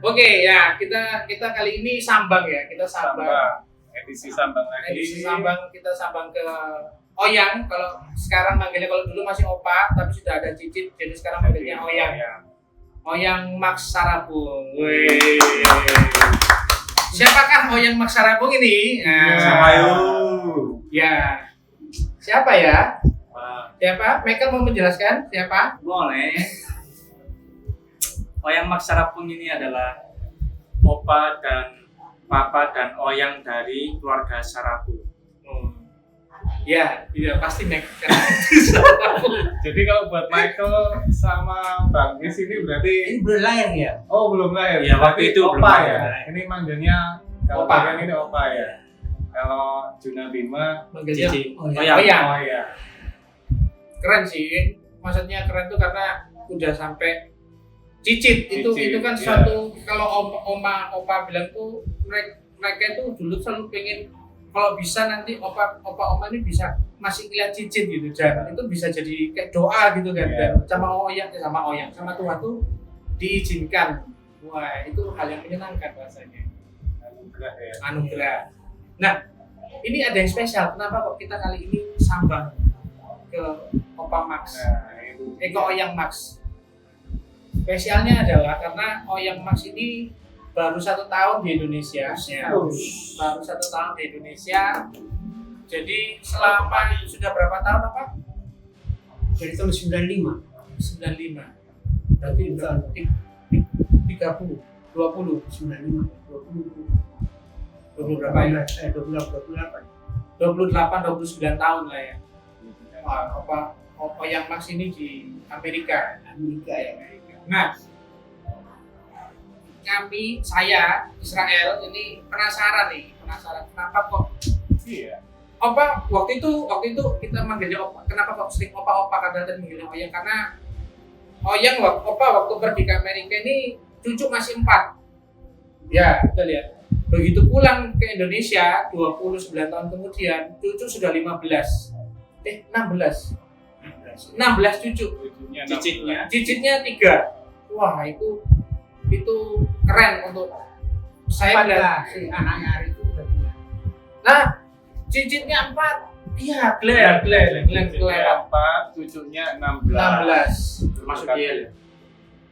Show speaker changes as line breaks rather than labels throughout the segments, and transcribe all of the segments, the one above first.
Oke, ya kita kali ini sambang ya, kita sambang.
Edisi sambang lagi.
Edisi sambang, kita sambang ke Oyang. Kalau sekarang manggilnya, kalau dulu masih Opa, tapi sudah ada Cicit, jadi sekarang manggilnya Oyang. Oyang Max Sarapung. Wih. Siapakah Oyang Max Sarapung ini? Ya. Siapa ya? Siapa? Michael mau menjelaskan siapa?
Boleh. Oyang Max Sarapung ini adalah opa dan papa dan oyang dari keluarga Sarapung.
Ya, iya pasti Michael.
Jadi kalau buat Michael sama Bang Is ini berarti
Ini belum lahir ya?
oh belum lahir.
Iya, waktu
Berarti
itu belum
opa
lahir.
ya. Ini manggilnya kalau
Opa.
kalian ini opa ya. Kalau Juna Bima
Manggilnya
Cici.
Oyang.
Oyang.
oh ya.
Keren sih. Maksudnya keren tuh karena udah sampai Cicit. Itu kan
Iya.
suatu, kalau opa bilang tuh mereka itu dulu selalu pengen kalau bisa nanti oma ini bisa masih ngeliat Cicit gitu, dan itu bisa jadi kayak doa gitu kan.
Iya.
Dan sama Oyang sama Tuhan tuh diizinkan. Wah, itu hal yang menyenangkan rasanya.
Anugerah ya.
Anugerah. Nah, ini ada yang spesial. Kenapa kok kita kali ini sambang ke Opa Max?
Nah, itu.
Ke Oyang Max. Spesialnya adalah karena Oyang Max ini baru 1 tahun di Indonesia. Ya, baru 1 tahun di Indonesia. Jadi selama sudah berapa tahun apa?
Dari tahun 95.
95. Berarti udah 30, 20,
95. 20.
20 berapa ya?
28.
28, 29 tahun lah ya. Wah, Oyang Max ini di Amerika.
Amerika ya.
Nah, saya Israel ini penasaran kenapa kok
Iya.
waktu itu kita manggilnya Opa. Kenapa kok sering Opa kadang dan manggilnya Oyang? Karena Oyang waktu pergi ke Amerika ini cucu masih 4. Ya, kita lihat. Begitu pulang ke Indonesia 29 tahun kemudian, cucu sudah 16. 16 cucu.
Ujungnya
Cicitnya
3. Wah, itu keren untuk saya bilang.
Si anaknya Ari itu udah punya.
Nah, cicitnya 4. Iya, Glenn.
4, cucunya 16.
16.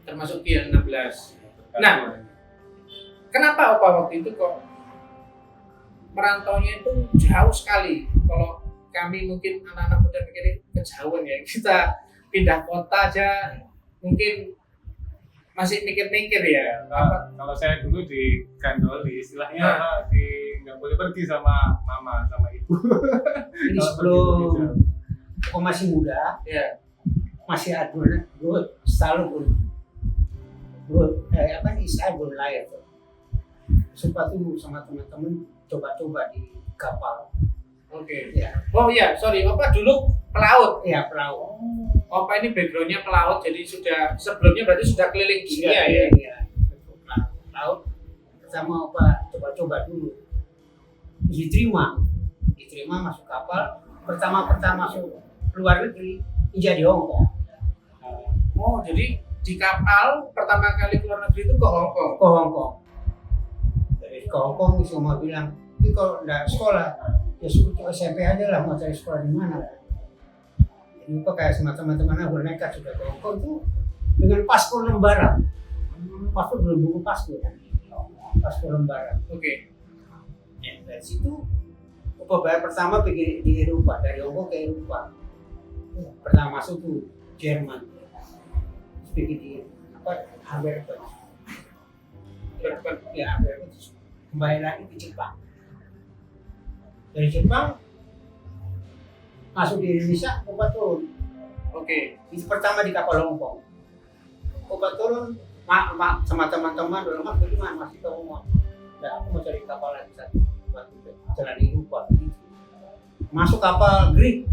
Termasuk Kiel 16. Nah, kenapa Opa waktu itu kok merantaunya itu jauh sekali? Kalau kami mungkin anak-anak muda mikirin kejauhan ya, kita pindah kota aja mungkin masih mikir-mikir ya.
Kalau saya dulu di Gandoli, istilahnya nggak boleh pergi sama mama sama ibu.
Ini
Kalau
sebelum
pergi
aku masih muda,
Ya.
masih ada gue selalu Israel belum lahir tuh. Sumpah tuh sama teman-teman coba-coba di kapal.
Oke.
Ya,
Oh iya, sorry, Opa dulu pelaut.
ya perahu.
Opa ini backgroundnya pelaut, jadi sebelumnya berarti sudah keliling dunia ya.
Iya. Pelaut sama apa coba-coba dulu. Diterima masuk kapal. Pertama masuk luar negeri, jadi Hongkong.
Oh, jadi di kapal pertama kali keluar negeri itu ke Hongkong.
Ke Hongkong. Dari ke Hongkong semua bilang, tapi kalau nggak sekolah, ya suruh ke SMP aja lah, mau cari sekolah di mana. Jadi kok kayak sama teman-teman aku nekat sudah ke Hongkong tuh dengan paspor lembaran. Paspor belum buku paspor kan. Paspor lembaran.
Oke.
Ya, dari situ bayar pertama pergi di Eropa, dari Hongkong ke Eropa. Pertama masuk tuh Jerman. Terus pergi di Hamburg. Ya, Hamburg. Kembali lagi ke Jepang. Dari Jepang masuk di Indonesia, Opa turun.
Oke.
Itu pertama di kapal Hongkong. Opa turun, sama teman-teman dulu masih ke rumah. Nah, aku mau cari kapal lagi satu. Jalan di Eropa. Masuk kapal Greek.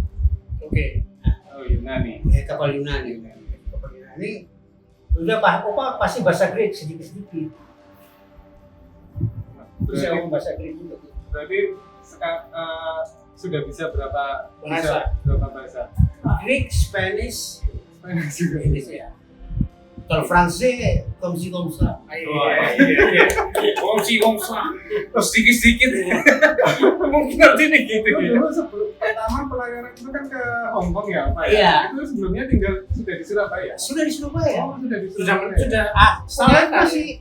Oke.
Oh Yunani.
Kapal Yunani. Udah Opa pasti bahasa Greek sedikit-sedikit. Bisa ngomong bahasa Greek juga.
Berarti sudah bisa berapa
Bahasa.
Berapa bahasa?
Greek, Spanish,
Spanish juga.
Inggris ya. Kalau Fransai, komsi komsa.
Iya. Komsi komsa. Terus sedikit-sedikit. Mungkin nanti nih gitu.
Itu dulu sebelum pertama pelayaran itu kan ke Hong Kong ya Pak ya?
Iya.
Itu sebelumnya tinggal sudah di Surabaya?
Sudah di Surabaya.
Oh sudah di
Sudah
Surabaya.
Saya masih,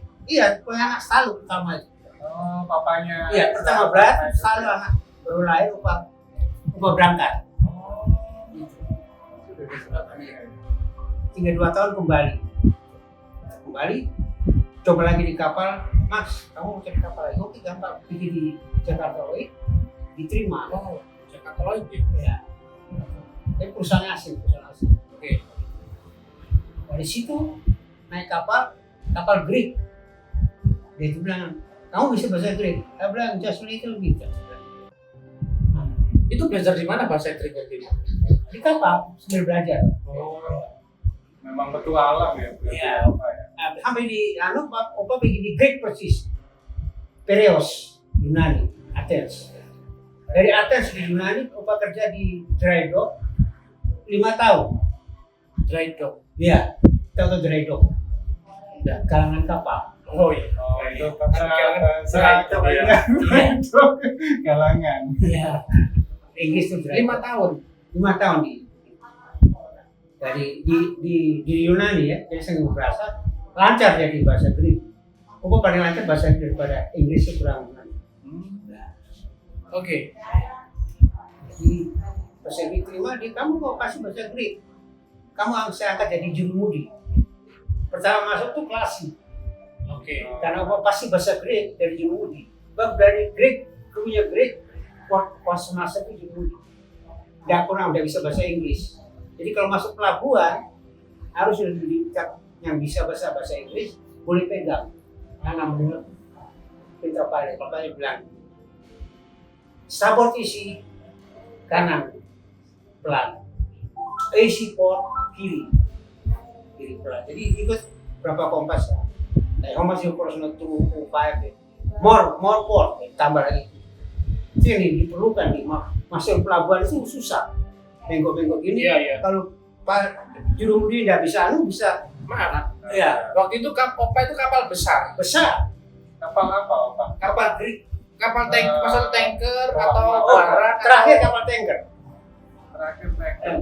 punya anak selalu pertama itu.
Oh papanya.
Iya, pertama berat, selalu anak baru lahir upah berangkat.
Sudah di Surabaya.
Tinggal 2 tahun kembali, coba lagi di kapal. Mas, kamu mau cari kapal lagi? Oke, gampang. Pergi di Jakarta Lloyd, diterima.
Oh, Jakarta Lloyd ya?
Ya. Tapi perusahaan asing.
Oke.
Dari situ naik kapal Greek. Dia itu bilang, kamu bisa bahasa Greek? Saya bilang, just little bit.
Itu belajar di mana bahasa Inggris waktu itu?
Di kapal sambil belajar.
Oh, memang petualang ya.
Iya.
Pak ya.
Sampai di Opa pergi di Greek persis. Piraeus, Yunani, Athens. Dari Athens di Yunani, Opa kerja di dry dock 5 tahun.
Dry dock.
Iya, tahu dry dock.
Ya.
Kalangan kapal.
Oh iya.
Oh itu bahasa
Dry dock,
ya. Galangan.
Iya. Inggris itu dry
5 tahun.
5 tahun di Yunani ya, jadi saya nggak berasa lancar jadi bahasa Greek. Opa paling lancar bahasa Greek daripada Inggris itu kurang.
Oke.
Jadi pas saya diterima, kamu kok kasih bahasa Greek? Kamu saya angkat jadi jurumudi. Pertama masuk tuh klasik.
Oke.
Karena Opa pasti bahasa Greek dari jurumudi. Bab dari Greek, punya Greek, pas masuk itu jurumudi. Udah bisa bahasa Inggris. Jadi kalau masuk pelabuhan harus diikat yang bisa bahasa Inggris boleh pegang. Karena menurut pintar pilot bilang starboard isi kanan pelan, AC port kiri pelan. Jadi ikut berapa kompas ya? How much you cross not 205 more port tambah lagi. Itu yang diperlukan nih, masuk pelabuhan itu susah. Bengkok-bengkok gini.
Iya.
Kalau Pak jurumudi nggak bisa, bisa.
Maaf.
Iya.
Waktu itu Opa itu kapal besar.
Besar.
Kapal apa Pak?
Kapal Greek. Kapal tanker
Oh,
atau
oh,
barang.
Terakhir kapal tanker.
Terakhir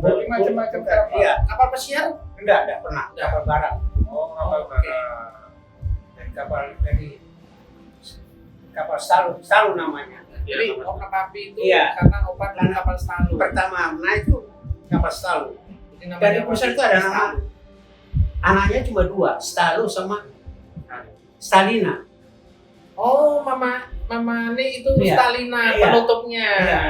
berarti macam-macam kapal.
Iya.
Kapal pesiar?
Enggak pernah. Kapal barang.
Oh kapal
Oke.
barang.
Dari kapal Stalu namanya.
Jadi Opa Papi itu
Iya.
karena Opa dulu kapal Stalu.
Pertama naik itu kapal Stalu.
Jadi namanya
Dan di
Opa
perusahaan itu ada nama
Stalu.
anaknya cuma 2, Stalu sama Stalina.
Oh, Mama ini itu
Iya.
Stalina
Iya.
penutupnya.
Iya.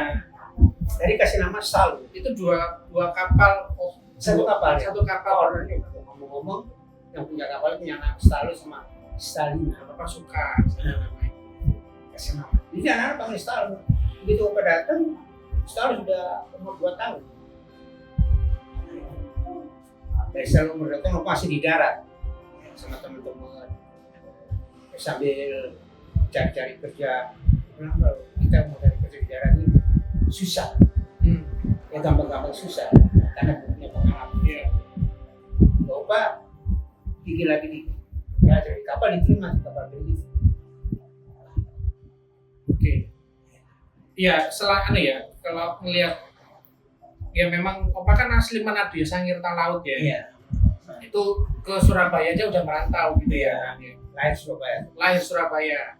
Jadi kasih nama Stalu.
Itu dua kapal.
Satu kapal.
Satu kapal.
Ngomong-ngomong yang punya kapal punya nama Stalu sama Stalina.
Bapak suka sama namanya.
Kasih nama. Jadi anak-anak panggil Stalu. Begitu Opa datang, Stalu sudah umur 2 tahun. Dari Stalu umur 2 tahun, Opa masih di darat sama teman-teman. Sambil cari-cari kerja. Kenapa kita mau cari kerja di darat ini susah. Ya gampang-gampang susah karena punya pengalaman.
Iya.
Opa gigi lagi di ya dari kapal diterima kapal beli.
Oke. Iya, ya, kalau ngelihat ya memang Opa kan asli Manado ya, Sangirta Laut ya.
Iya.
Itu ke Surabaya aja udah merantau gitu ya.
Lahir Surabaya.
Lahir Surabaya.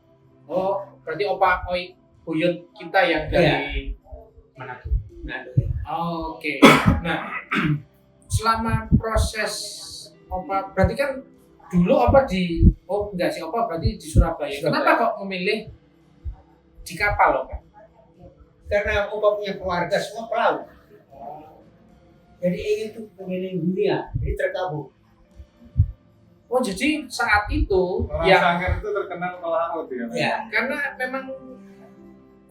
Oh, berarti Opa buyut kita yang dari
Manado.
Oh, oke. Nah, selama proses Opa berarti kan dulu Opa Opa berarti di Surabaya. Kenapa kok memilih di kapal Opa?
Karena Opa punya keluarga semua pelaut. Jadi ingin tuh keliling dunia, jadi terkabul.
Oh, jadi saat itu
Orang
yang
Sangir itu terkenal pelaut ya. Pak?
Iya.
karena memang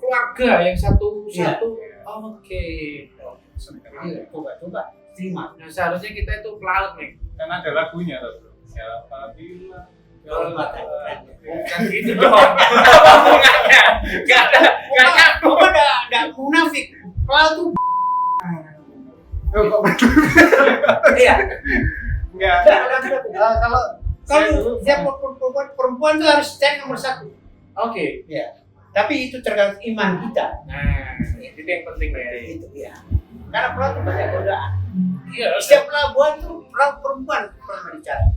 keluarga yang satu.
Iya.
Oke.
Jadi coba terima.
Nah, seharusnya kita itu pelaut nih.
Kan ada lagunya tuh. Siapa bilang?
Bukan gitu dong. Hubungannya. Gak ada. Kayaknya
Opa enggak munafik. Pelaut tuh
Oh, kok
iya.
Enggak. Kalau saya dulu
Kalau perempuan itu harus cari nomor 1.
Oke.
Ya. Tapi itu tergantung iman kita.
Nah, itu yang penting ya.
Itu ya. Karena pelaut itu banyak godaan.
Iya,
Setiap pelabuhan itu pelaut perempuan pernah dicari.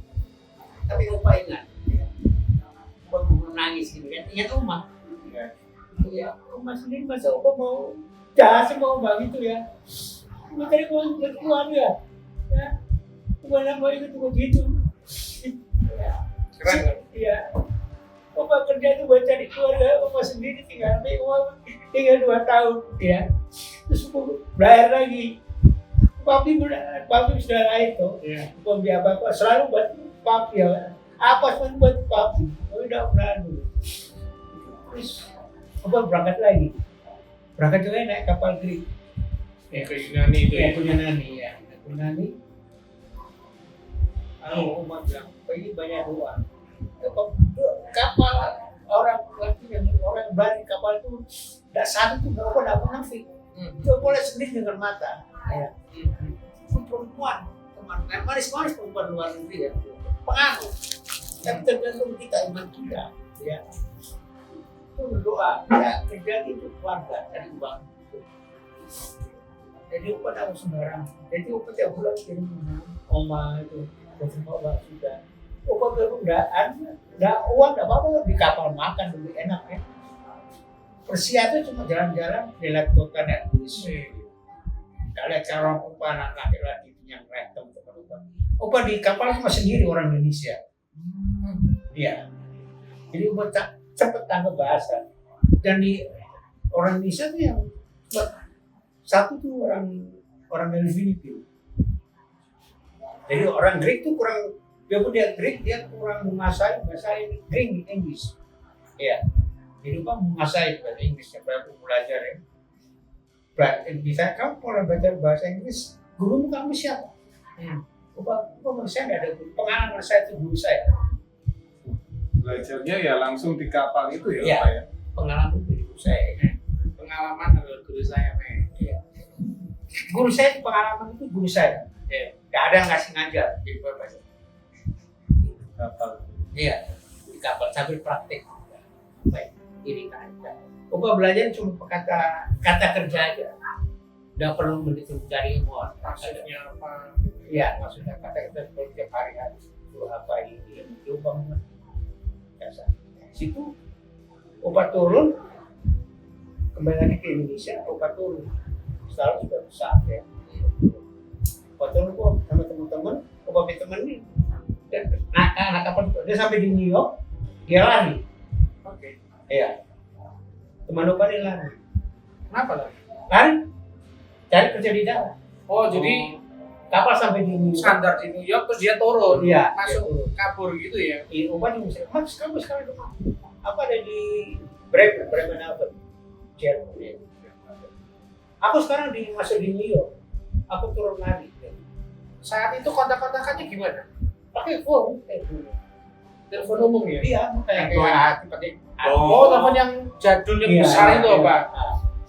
Tapi opa ingat. Ya. Opa menangis gitu kan. Ingat Oma. Ya, Oma sendiri masa opa mau jahat sama Oma gitu ya. Oma tadi mau berkeluar ya. Ya. Oma mau ikut begitu. Ya.
Keren kan?
Iya. Opa kerja itu buat cari keluarga, Opa sendiri tinggal 2 tahun, ya. Terus Opa belajar lagi. Papi sudah lahir tuh.
Iya.
Opa beli apa selalu buat papi ya. Apa pun buat papi. Tapi udah pernah dulu. Terus Opa berangkat lagi. Berangkat juga naik kapal Greek.
Ya, ke Yunani itu ya.
Punya Nani ya. Punya Nani. Lalu Opa bilang, ini banyak uang. Kapal orang berani kapal itu tidak satu tuh nggak munafik. Dia boleh sendiri dengan mata. Ya. Perempuan teman manis perempuan luar negeri ya. Pengaruh. Tapi tergantung kita iman kita. Ya. Itu berdoa. Ya kerja itu keluarga dari uang. Jadi Opa tahu sembarang. Jadi Opa tiap bulan kirim Oma itu dari bawah sudah. Opa baru nggak uang nggak apa-apa di kapal makan lebih enak ya. Persiapan cuma jalan-jalan lihat kota dan turis. Nggak lihat cara Opa anak laki-laki yang random teman-teman. Opa di kapal cuma sendiri orang Indonesia. Iya. Jadi Opa cepet tanggap bahasa. Dan di orang Indonesia tuh yang satu tuh orang dari Filipina. Jadi orang Greek tuh kurang. Dia Greek, dia kurang menguasai bahasa Greek Inggris. Ya, jadi Opa menguasai bahasa Inggris yang baru belajar ya. Bisa kamu kalau belajar bahasa Inggris, gurumu kamu siapa? Opa saya nggak ada guru. Pengalaman saya itu guru saya.
belajarnya ya langsung di kapal itu ya,
Iya.
Pak ya.
Pengalaman itu guru saya.
Pengalaman adalah guru saya, Pak.
Iya. Guru saya itu pengalaman itu guru saya.
Iya.
Nggak ada yang ngasih ngajar di bahasa.
Kapal.
Iya, di kapal sambil praktek. Baik, ini kan. Opa belajar cuma kata kerja aja. Nggak perlu mencari ilmu.
Maksudnya apa?
Iya, maksudnya kata-kata seperti tiap hari itu apa ini. Opa mengerti. Situ Opa turun, kembali lagi ke Indonesia. Opa turun, selalu sudah besar ya. Opa turun kok sama teman-teman. Opa punya teman nih. Anak kapal dia sampai di New York, dia lari.
Oke.
Iya. Teman Opa dia lari.
Kenapa lah?
Lari, cari kerja di darat.
Oh, jadi
Kapal sampai di New York.
standar di New York terus dia turun,
Iya,
masuk
dia turun.
kabur gitu ya.
Opa juga bilang, Mas kamu sekarang di mana? Apa ada di Bremenhaven, Jerman. Aku sekarang masuk di New York. Aku turun lari.
Saat itu kontak-kontakannya gimana?
Pakai phone,
Telepon umum ya?
Iya, kayak pakai.
Oh, telepon yang jadul yang
Iya,
besar itu
iya.
apa?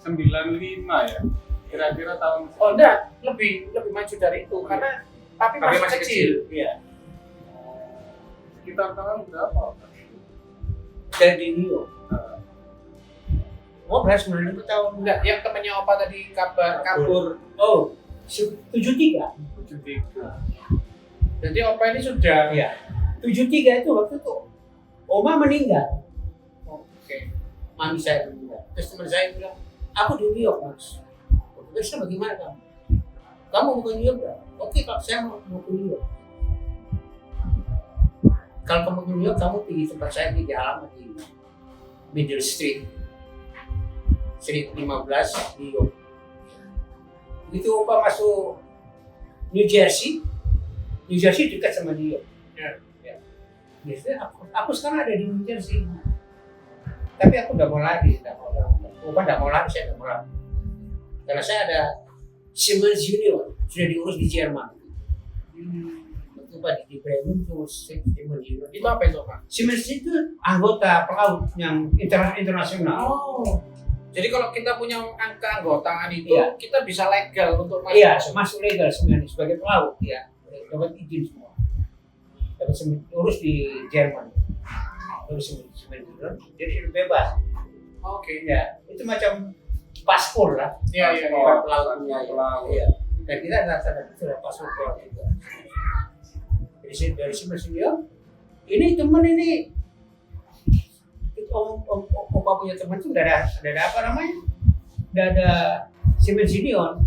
95 ya. Kira-kira tahun
Oh enggak, lebih maju dari itu karena tapi masih kecil.
Iya.
sekitar tahun berapa? Pak?
Dari New York. Oh, belas 95 tahun.
Enggak, yang temannya Opa tadi kabur.
Oh, 73.
73.
Jadi Opa ini sudah
Iya. 73 itu waktu itu Oma meninggal.
oke.
Mami saya meninggal. Terus teman saya bilang, aku di New York, Mas. Terus bagaimana kamu? Kamu mau ke New York nggak? Oke, kalau saya mau ke New York. Kalau kamu ke New York, kamu pergi tempat saya di alamat di Middle Street. Street 15, New York. Begitu Opa masuk New Jersey dekat sama New York.
Ya.
Biasanya aku sekarang ada di New Jersey. Tapi aku nggak mau lari, Opa nggak mau lari, saya nggak mau lari. Karena saya ada Siemens Junior, sudah diurus di Jerman. Opa di Bremen terus Siemens Junior.
Itu apa itu, Pak?
Siemens itu anggota pelaut yang internasional.
Oh. Jadi kalau kita punya keanggotaan itu,
Iya.
kita bisa legal untuk masuk.
Iya, masuk legal sebenarnya sebagai pelaut ya, dapat izin semua. dapat urus di Jerman, urus sembilan, jadi sudah bebas.
Oke.
Ya, itu macam paspor lah.
Iya.
Orang pelautnya ya.
Pelaut.
Iya. Dan kita rasa itu adalah paspor pelaut juga. Dari sini ini teman ini Opa punya teman itu ada apa namanya? Ada Simen Sinion.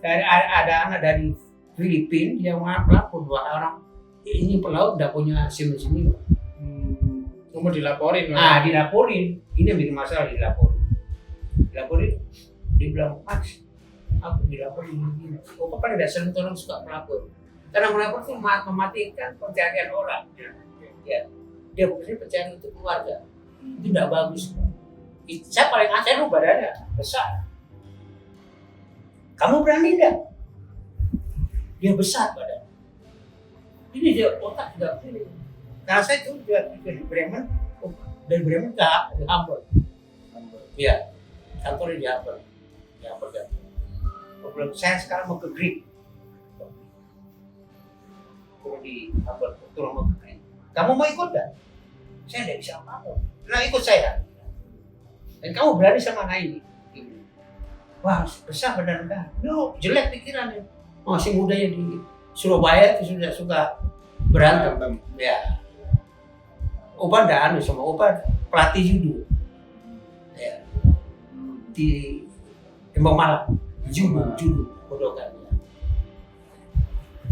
Ada anak dari Filipina yang melapor 2 orang ini pelaut tidak punya Simen Sinion.
Kamu dilaporin lah.
Ah, dilaporin. Ini yang bikin masalah dilaporin. Dia bilang, Max, aku dilaporin begini. Opa kan tidak sering tolong suka melapor. Karena melapor itu mematikan pencarian orang. Ya. Dia bekerja pencarian untuk keluarga. Itu tidak bagus. Saya paling aneh lu badannya besar. Kamu berani tidak? Dia besar badan. Ini dia otak tidak begini. Nah saya itu dari Bremen, dari Bremen ke Hamburg. Iya, kantornya di Hamburg. Di Hamburg kan. Problem saya sekarang mau ke Greek. Turun di Hamburg, turun mau ke Greek. Kamu mau ikut gak? Saya tidak bisa apa-apa. Nah ikut saya. Dan kamu berani sama anak ini. Wah besar badan dah. No, jelek pikirannya. Masih mudanya di Surabaya itu sudah suka berantem. Ya. Opa nggak anu sama Opa pelatih judo. Ya. Di Tembok Malang. Judo Kodokan. Ya.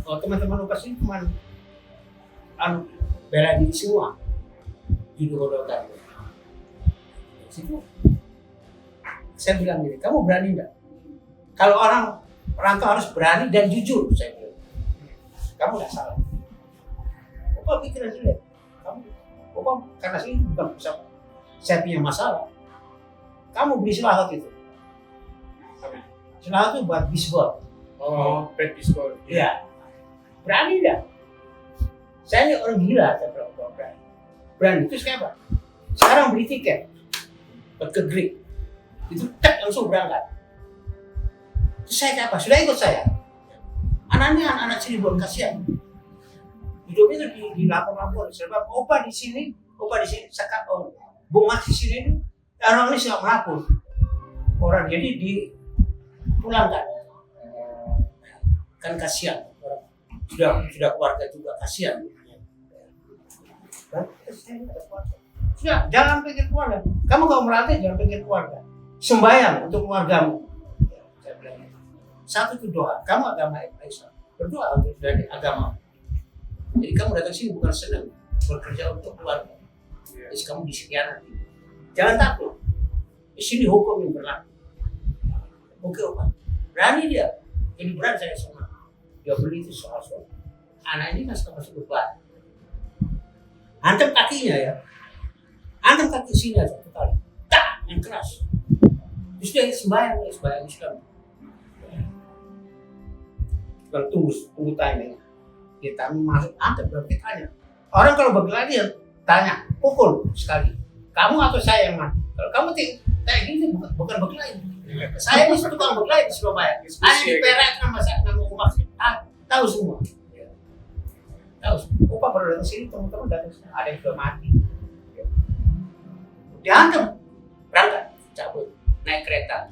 Oh teman-teman Opa sini cuma anu bela diri semua. Judo Kodokan. Situ saya bilang gini, kamu berani nggak? Kalau orang perantau harus berani dan jujur, saya bilang. Kamu nggak salah. Opa pikiran jelek. Opa karena sini bukan pusat saya punya masalah. Kamu beli selahut itu. Selahut itu buat bisbol.
Oh, bad baseball.
Iya. Berani nggak? Saya ini orang gila, saya bilang berani. Berani terus kayak apa? Sekarang beli tiket ke Greek. Itu langsung berangkat. Terus saya apa? Sudah ikut saya. Anaknya anak Cirebon kasihan. Hidupnya itu dilapor-lapor. Sebab Opa di sini, sekat Bung Max di sini, orang ini suka melapor. Orang jadi dipulangkan. Kan kasihan. Sudah keluarga juga kasihan. Sudah, jangan pikir keluarga. Kamu kalau melatih jangan pikir keluarga. Sembayang untuk keluargamu. Saya bilang, satu itu doa. Kamu agama Islam. Berdoa untuk dari agama. Jadi kamu datang sini bukan senang bekerja untuk keluarga. Jadi kamu disikianati. Jangan takut. Di sini hukum yang berlaku. Oke, Opa. Berani dia. Jadi berani saya sama. Dia beli itu soal-soal. Anak ini masih masuk beban. Hantam kakinya ya. Hantam kaki sini aja satu kali. Tak, yang keras. Terus dia sembahyang Islam. Kalau tunggu timing. Kita masuk hantam berarti tanya. Orang kalau berkelahi tanya, pukul sekali. Kamu atau saya yang mana? Kalau kamu kayak gini bukan berkelahi. Saya ini tukang berkelahi di Surabaya. Hanya di Perak nama Umar. Tahu semua. Tahu. Opa baru datang sini, teman-teman datang sini. Ada yang sudah mati. Dihantam, berangkat, cabut, naik kereta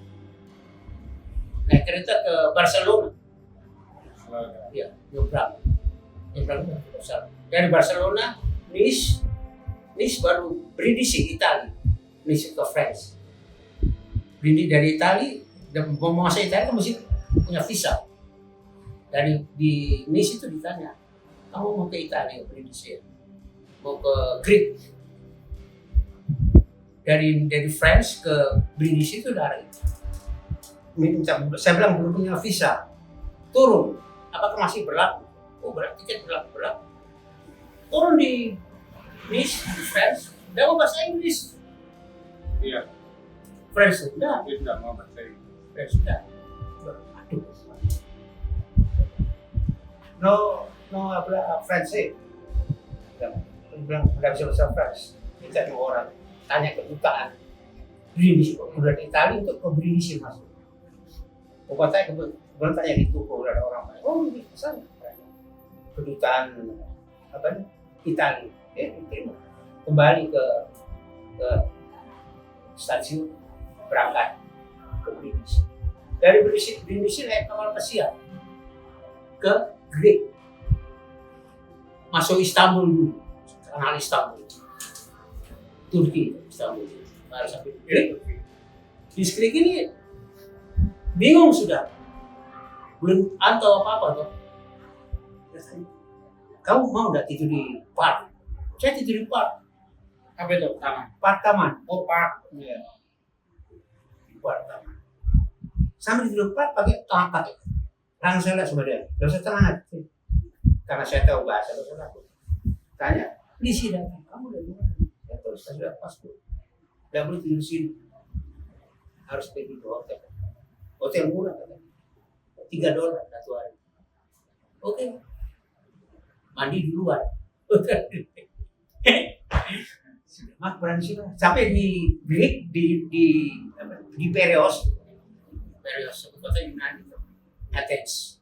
ke Barcelona. Ya, nyebrang ke Barcelona. Dari Barcelona, Nice baru Brindisi, Italia, Nice ke France. Brindisi dari Italia, dan mau masuk Italia kan mesti punya visa. Di Nice itu ditanya, kamu mau ke Italia, Brindisi, mau ke Greek? Dari France ke Brindisi itu dari saya bilang belum punya visa, turun apakah masih berlaku? Oh berarti kan berlaku. Turun di Nice di France, dia mau bahasa Inggris.
Iya.
France sudah,
Dia tidak mau bahasa Inggris.
France sudah. Aduh. No habla francés. Bilang tidak bisa bahasa France. Kita 2 orang. Tanya kedutaan Brindisi, kemudian Italia untuk ke Brindisi masuk. Opa saya kemudian tanya di toko ada orang lain. Oh ini pesan kedutaan apa nih? Italia. Diterima. Kembali ke stasiun, berangkat ke Brindisi. Dari Brindisi naik kapal pesiar ke Greek, masuk Istanbul dulu, kanal Istanbul, Turki, Istanbul, harus sampai Greek. Di Greek ini bingung sudah, belum tahu apa-apa tuh. Kamu mau nggak tidur di park? Saya tidur di park.
Apa itu? Taman.
Park taman.
Oh, park.
Iya. Di park taman. Sampai tidur di park pakai tongkat. Langsung saya lihat sama dia. Gak usah tenang aja. Karena saya tahu bahasa bahasa aku. Tanya, di sini kamu dari mana? Ya terus saya sudah paspor. Tidak boleh tidur di sini. Harus pergi ke hotel. Hotel murah kan? $3 satu hari. Oke. Mandi di luar. Sudah mak berani sih. Sampai di Greek di Piraeus, kota Yunani, Athens.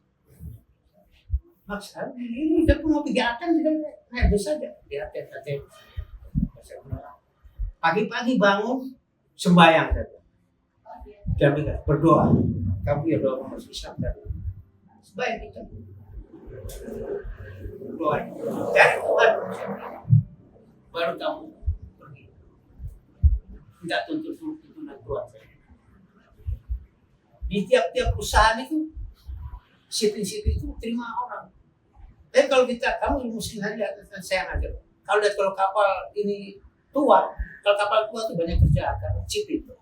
Max, ini udah mau pergi Athens sudah naik bus saja di Athens. Pagi-pagi bangun sembahyang saja. Jangan berdoa. Kamu ya doa masuk Islam tadi. Sembahyang kita. Berdoa. Dari Tuhan baru kamu pergi. Tidak tuntut tuntunan Tuhan. Di tiap-tiap perusahaan itu shipping itu terima orang. Tapi kalau kamu muslim aja, saya aja. Kalau lihat kalau kapal ini tua, kalau kapal tua itu banyak kerjaan, kan chip itu,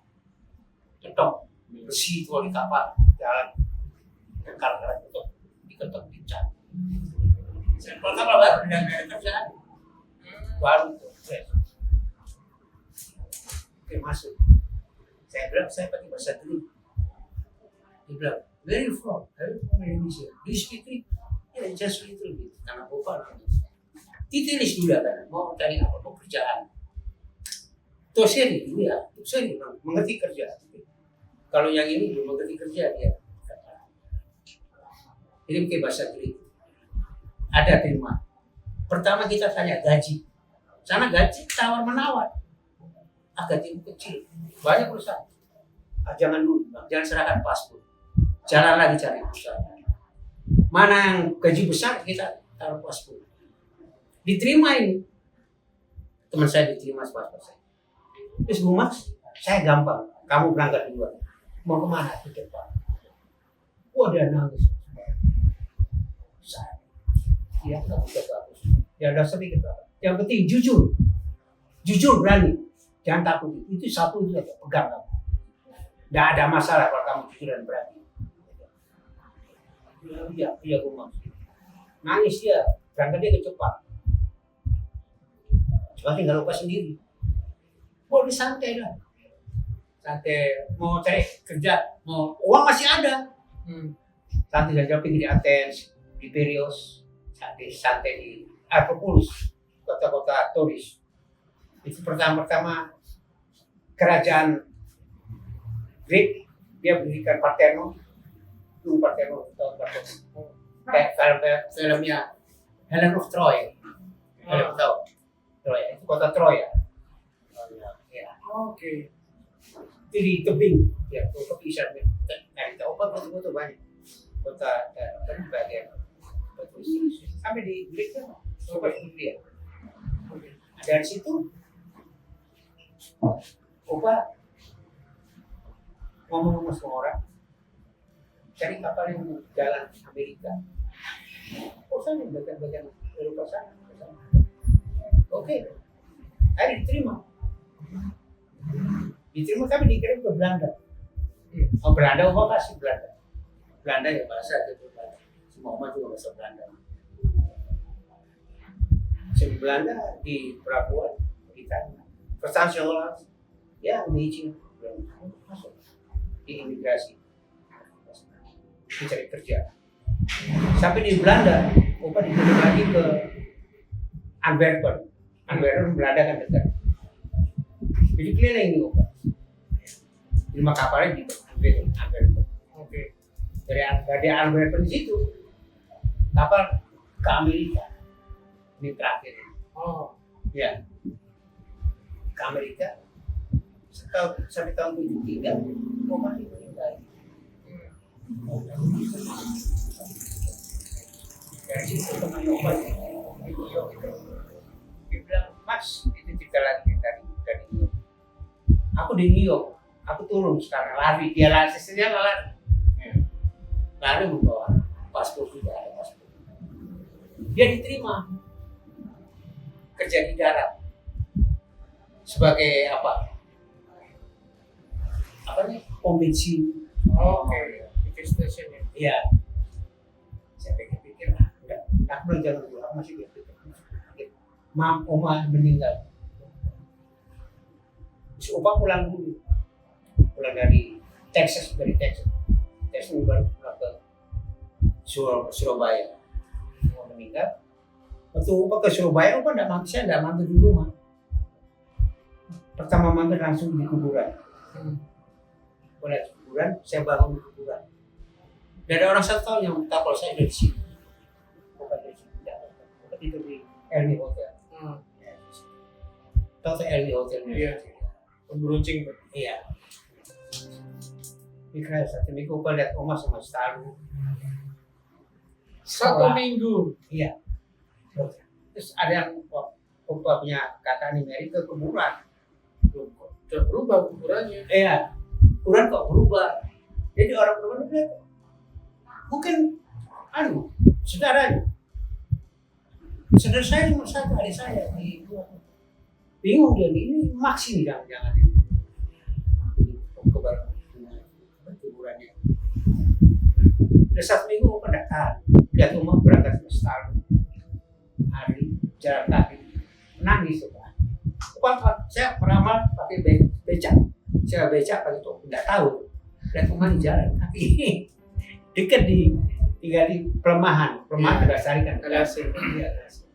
ketok, besi itu di kapal, jalan, kekal itu, diketok dicat. Kalau kapal baru tidak ada kerjaan, baru itu, oke masuk. Saya bilang saya pakai bahasa dulu. Dia bilang, where you from? Dari Indonesia. Do you speak it? Ya, just little bit. Karena Bapak ditulis dulu kan, mau cari apa, mau kerjaan. Toseri dulu ya, toseri mengerti kerja. Kalau yang ini belum mengerti kerja dia. Ini pakai bahasa Greek. Ada terima. Pertama kita tanya gaji. Sana gaji tawar menawar. Gaji kecil. Banyak perusahaan. Jangan dulu, jangan serahkan paspor. Jalan lagi cari perusahaan. Mana yang gaji besar kita taruh paspor. Diterima ini. Teman saya diterima paspor saya. Terus Bu Mas, saya gampang. Kamu berangkat duluan. Mau kemana? Ke depan. Wah dia nangis. Saya. Ya, nggak bisa bagus. Ya udah sedikit. Yang penting jujur. Jujur berani. Jangan takut. Itu satu itu aja. Pegang kamu. Nggak ada masalah kalau kamu jujur dan berani. Iya rumah. Nangis dia, berangkat dia kecepat. Cuma tinggal lupa sendiri. Boleh santai lah. Santai, mau cari kerja, mau uang masih ada. Santai saja pergi di Athens, di Piraeus, santai di Acropolis, kota-kota turis. Itu pertama-tama kerajaan Greek, dia berdirikan Parthenon. Itu Parthenon tahun Parthenon. Kayak filmnya Helen of Troy. Helen tahu? Troy, itu kota Troya. Ya.
Oke.
Itu di tebing, ya, kota bisa kita obat betul-betul banyak. Kota bagian sampai di Greek kan, obat dia. Dari situ, obat ngomong-ngomong sama orang, cari kapal yang jalan Amerika. Sana bagian Eropa sana. Oke, hari diterima. Diterima kami dikirim ke Belanda. Oh Belanda, apa kasih Belanda? Belanda ya bahasa itu Belanda. Semua orang juga bahasa Belanda. Di Belanda di pelabuhan kita, perstasiun ya izin masuk di imigrasi, mencari kerja. Sampai di Belanda, Opa dikirim lagi ke Antwerpen. Antwerpen Belanda kan dekat. Jadi keliling ini Opa. Lima kapalnya di Antwerpen. Oke. Dari Antwerpen di situ kapal ke Amerika. Ini terakhir.
Oh.
Ya, ke Amerika sampai tahun 73 Oma itu meninggal. Dari situ teman Oma di New York itu dia bilang, Mas, itu cerita lagi dari New York. Aku di New York, aku turun sekarang lari, dia lari, dia lari. Lari membawa paspor, tidak ada paspor. Dia diterima kerja di darat sebagai apa nih, pembensin.
Oke. Di station ya.
Iya. Saya pikir aku bilang jangan dulu, aku masih pikir. Oma meninggal. Terus Opa pulang dulu, pulang dari Texas baru baru pulang ke Surabaya. Oma meninggal. Waktu Opa ke Surabaya, Opa saya tidak mampir di rumah. Pertama mampir langsung di kuburan. Mulai di kuburan, saya bangun di kuburan. Tidak ada orang satu tahun yang tahu kalau saya ada di sini. Opa dari sini, tidak. Opa tidur di Elmi Hotel. Tahu tuh Elmi Hotel?
Iya. Beruncing.
Iya. Di kelas satu minggu Opa lihat Oma sama Stalu.
Satu minggu.
Iya. Terus ada yang Opa punya kakak nih Mary ke kuburan.
Udah berubah kuburannya.
Iya. Kuburan kok berubah. Jadi orang kuburan bilang, mungkin saudaranya. Saudara saya cuma satu, adik saya. Bingung dia, ini Max ini jangan-jangan. Kuburannya. Udah 1 minggu Opa datang. Lihat rumah berangkat ke Stalu. Hari jalan kaki. Nangis Opa. Opa, saya peramal pakai becak. Saya becak pakai itu, tidak tahu. Lihat rumah di jalan kaki. Dekat tinggal di pelemahan ada sarikan.
Ada sih.
Iya, ada sih.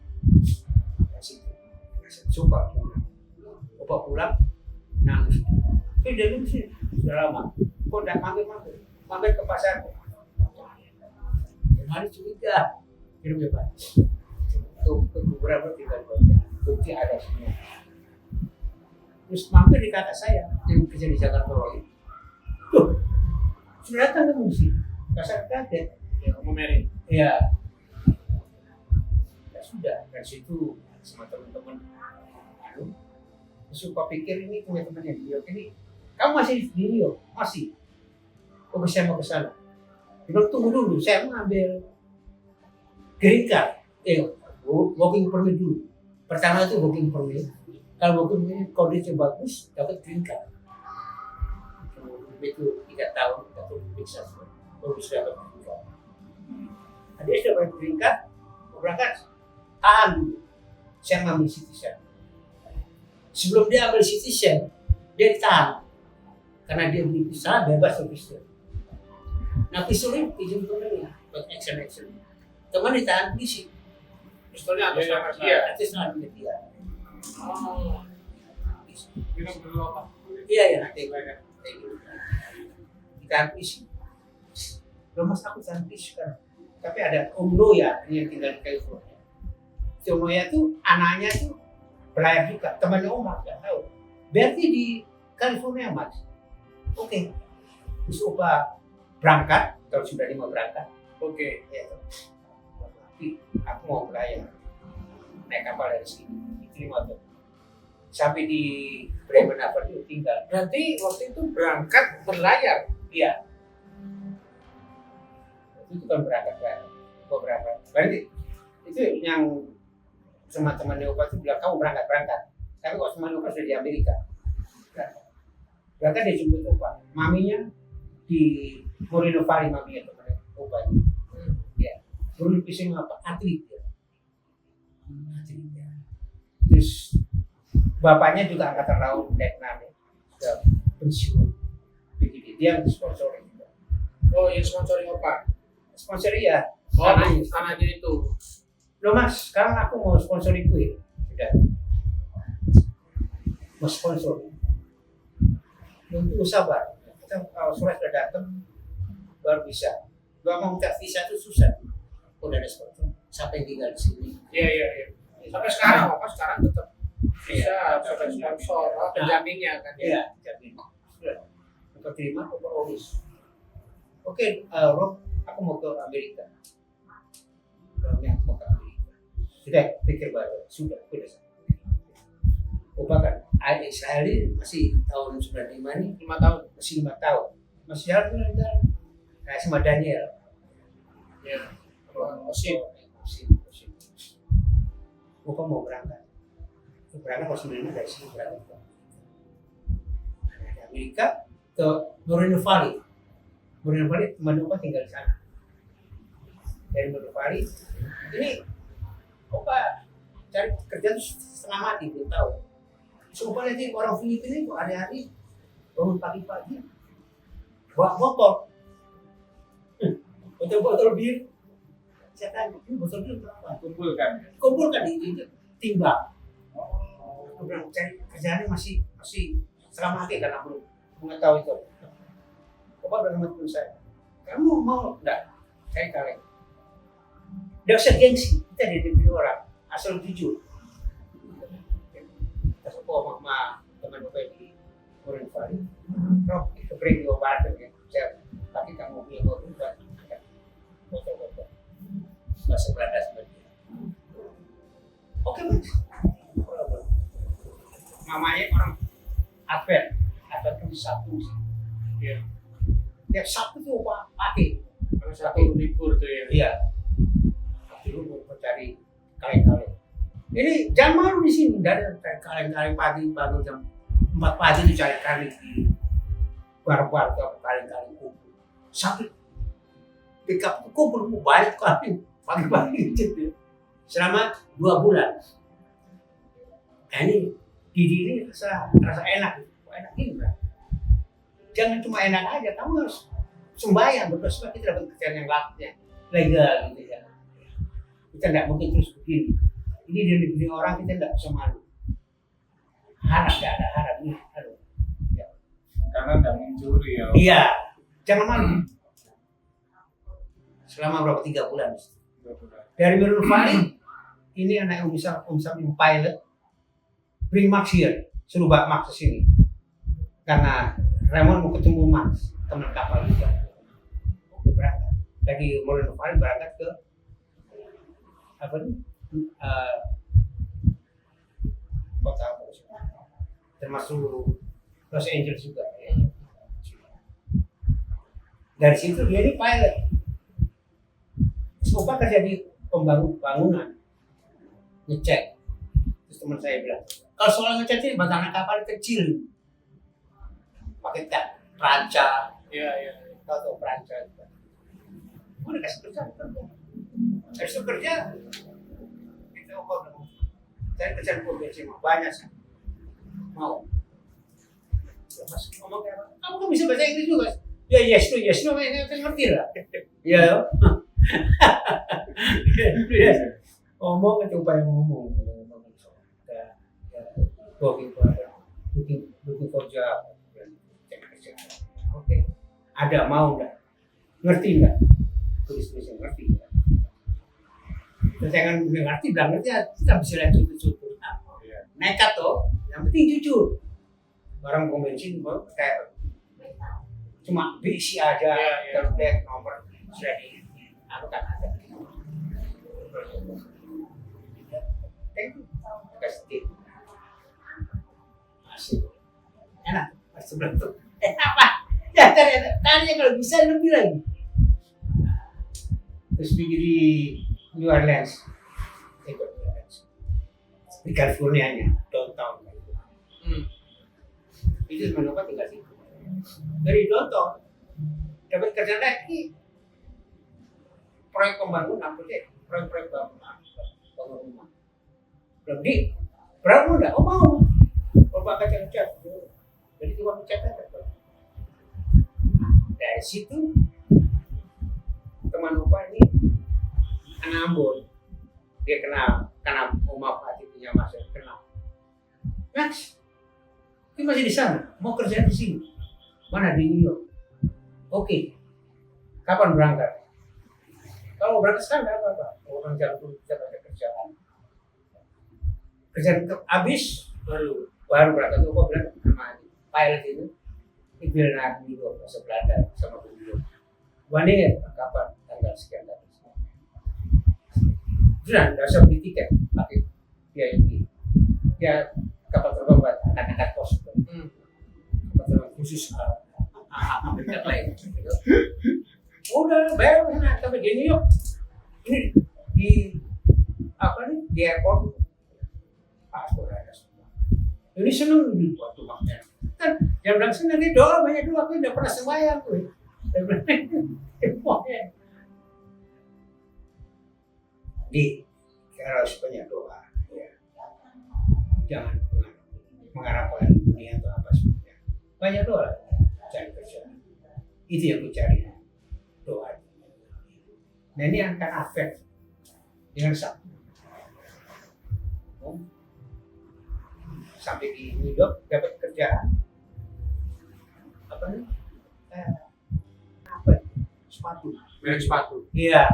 Suka pulang. Opa pulang, nangis. Tapi dia dulu sih, sudah lama. Kok udah mampir ke pasar. Hari curiga, kirim ya Pak. Tuh, ke kuburan tinggal bukti ada semua. Terus mampir di kakak saya, yang kerja di Jakarta Roy. Tuh, sudah datang ke musik. Kasar kaget.
Ya, Oma Mary.
Iya. Ya sudah, dari situ sama teman-teman. Terus Opa pikir ini teman-teman yang di New York ini, kamu masih di New York? Masih. Kok saya mau ke sana? Dia bilang, tunggu dulu, saya mengambil green card. Working permit dulu. Pertama itu working permit. Kalau working permit kondisinya bagus, dapat green card. Itu 3 tahun, atau bisa baru bisa dapat green card. Dia sudah dapat green card, berangkat, tahan dulu. Saya mengambil citizen. Sebelum dia ambil citizen, dia ditahan. Karena dia beli pisah, bebas pistol. Nah pistolnya izin pemerintah, buat action. Teman ditahan polisi.
Pistolnya atas nama dia.
Atas nama dia.
Oh.
Minum dulu apa?
Iya, ditahan polisi. Belum mas aku ditahan polisi sekarang. Tapi ada Om Noya yang tinggal di California. Si Om Noya tuh anaknya tuh pelayar juga, temannya Om nggak tahu. Berarti di California mas. Oke. Terus Opa berangkat, kalau sudah 5 berangkat.
Oke.
Ya, tapi aku mau pelayar. Naik kapal dari sini, diterima tuh. Sampai di Bremen apa itu tinggal.
Berarti waktu itu berangkat berlayar.
Iya. Itu kan berangkat beberapa. Berarti itu yang sama temannya Opa itu bilang kamu berangkat. Tapi kok teman Opa sudah di Amerika. Berangkat dia jemput Opa. Maminya di Moreno Valley, maminya temannya Opa ini. Ya. Baru pising apa? Atlet ya. Terus bapaknya juga angkatan laut Vietnam ya. Sudah pensiun. Begini dia yang sponsorin juga.
Oh, yang sponsoring Opa.
Sponsor ya.
Oh, anaknya itu.
Loh mas, sekarang aku mau sponsorin kue. Sudah. Mau sponsor. Untuk sabar. Kita kalau surat sudah datang baru bisa. Gak mau minta visa itu susah. Udah ada sponsor. Sampai tinggal di sini.
Iya. Sampai sekarang apa sekarang tetap bisa
Iya.
sebagai sponsor, pendampingnya kan ya.
Iya, jadi sudah terima apa urus. Oke, Rob, aku mau ke Amerika. Aku mau ke Amerika. Sudah pikir baru, sudah Opa kan, adik saya ini masih tahun 95 nih,
5 tahun.
masih 5 tahun. Masih jalan kayak sama Daniel.
Ya. Osin.
Osin. Opa mau berangkat. Berangkat pas sebenarnya dari sini berangkat dari Amerika ke Moreno Valley. Moreno Valley teman Opa tinggal di sana. Dari Moreno Valley ini Opa cari kerja setengah mati, belum tahu. Coba lihat orang Filipina itu hari-hari bangun pagi-pagi bawa motor, botol-botol bir. Saya tanya, ini botol bir berapa? Kumpulkan di timbang. Aku bilang cari kerjaannya masih setengah mati karena belum mengetahui itu. Opa bilang sama teman saya, kamu mau enggak? Saya kalian. Tidak usah gengsi, kita diberi orang asal jujur. Terus Opa sama teman Opa di Moreno Valley, Rob itu beri diobatin ya. Saya tapi kamu punya mobil buat foto-foto. Bahasa Belanda sebenarnya. Oke mas. Mamanya orang Advent kan Sabtu sih.
Iya.
Tiap Sabtu tuh Opa pakai.
Kalau satu libur tuh ya.
Iya. Dulu mau cari kaleng-kaleng. Ini jangan malu di sini, dari kaleng-kaleng pagi bangun jam 4 pagi itu cari kaleng di bar-bar atau kaleng-kaleng kumpul. Sampai pick up kumpul balik kaleng pagi-pagi gitu. Selama 2 bulan. Nah, ini Didi ini rasa enak, enak ini kan. Jangan cuma enak aja, kamu harus sembahyang berdoa supaya kita dapat kerjaan yang legal gitu ya. Kita nggak mungkin terus begini. Ini di negeri orang kita nggak bisa malu. Harap nggak ada harap nih. Aduh. Ya.
Karena nggak mencuri ya.
Iya, jangan malu. Selama berapa 3 bulan. Dari Moreno Valley, ini anak Om Sam yang pilot. Bring Max here, suruh bawa Max ke sini. Karena Raymond mau ketemu Max, teman kapal juga. Oke, berangkat. Dari Moreno Valley berangkat ke apa nih? Kota apa? Termasuk Los Angeles juga. Ya. Dari situ dia ini pilot. Opa kerja di bangunan, ngecek. Terus teman saya bilang, kalau soal ngecat ini bagaimana kapal kecil, pakai ranca,
Iya.
tahu ranca. Udah kasih kerja. Habis itu kerja, kita Opa bilang, saya kerjaan profesi banyak sih, mau. Ya, Mas, ngomong kayak apa? Kamu kan bisa bahasa Inggris juga. Ya yes no, ngerti lah. Ya. Yes. Ngomong kan coba yang ngomong. Looking for job. Oke. Ada mau nggak? Ngerti nggak? Tulis ngerti nggak? Jangan ngerti, bilang ngerti kita bisa lihat sudut-sudut. Nekat toh, yang penting jujur. Barang bensin kayak cuma BC aja, terus lihat nomor sudah di aku kan ada. Thank you. Kasih tip. Masih enak, masih betul. Apa? Ya tanya kalau bisa lebih lagi. Terus pergi di New Orleans, di California, downtown. Itu sebenarnya tinggal situ. Dari downtown dapat kerjaan lagi, proyek pembangunan, proyek bangunan rumah. Lebih berapa enggak? Oh mau, coba cat. Jadi cuma cat aja. Dari situ teman Opa ini anak Ambon, dia kenal karena Oma Fatih punya masa kenal. Max, ini masih di sana, mau kerja di sini. Mana di New York? Oke. Kapan berangkat? Kalau berangkat sekarang nggak apa-apa. Orang jalan dulu bisa banyak kerjaan. kerjaan habis baru berangkat tuh kok bilang sama pilot itu bilang aku dulu bahasa Belanda sama beliau. Wanita kapan tanggal sekian tadi. Sudah nggak usah beli tiket pakai VIP. Ya kapal terbang buat anak-anak kos. Kapal terbang khusus Amerika lain. Udah bayar sana sampai di New York. Ini di apa nih di airport paspor ada semua. Ini seneng di waktu makan. Kan dia bilang sih nanti doa banyak doa aku udah pernah sembahyang tuh. Dia bilang di harus banyak doa. Ya. Jangan mengharapkan dunia atau apa sebagainya. Banyak doa cari kerja. Itu yang aku cari doa. Nah ini akan afek dengan Sabtu. Sampai di New York dapat kerjaan apa nih? Apa? Sepatu.
Merek sepatu.
Iya.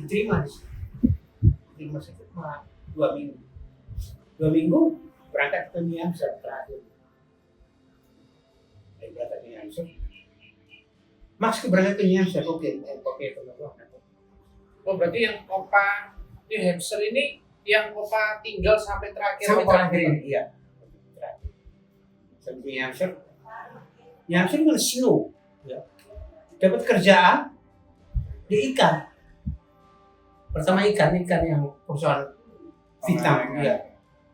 Diterima sih. Diterima itu cuma 2 minggu. 2 minggu berangkat ke New Hampshire terakhir. Berangkat ke New Hampshire. Maksudku berangkat ke New Hampshire, oke teman-teman.
Oh berarti yang Opa New Hampshire ini yang Opa tinggal sampai terakhir.
Sampai terakhir, iya. Terakhir. Sampai New Hampshire. New Hampshire kan snow. Ya. Dapat kerjaan di ikan. Pertama ikan yang perusahaan Vietnam, ya.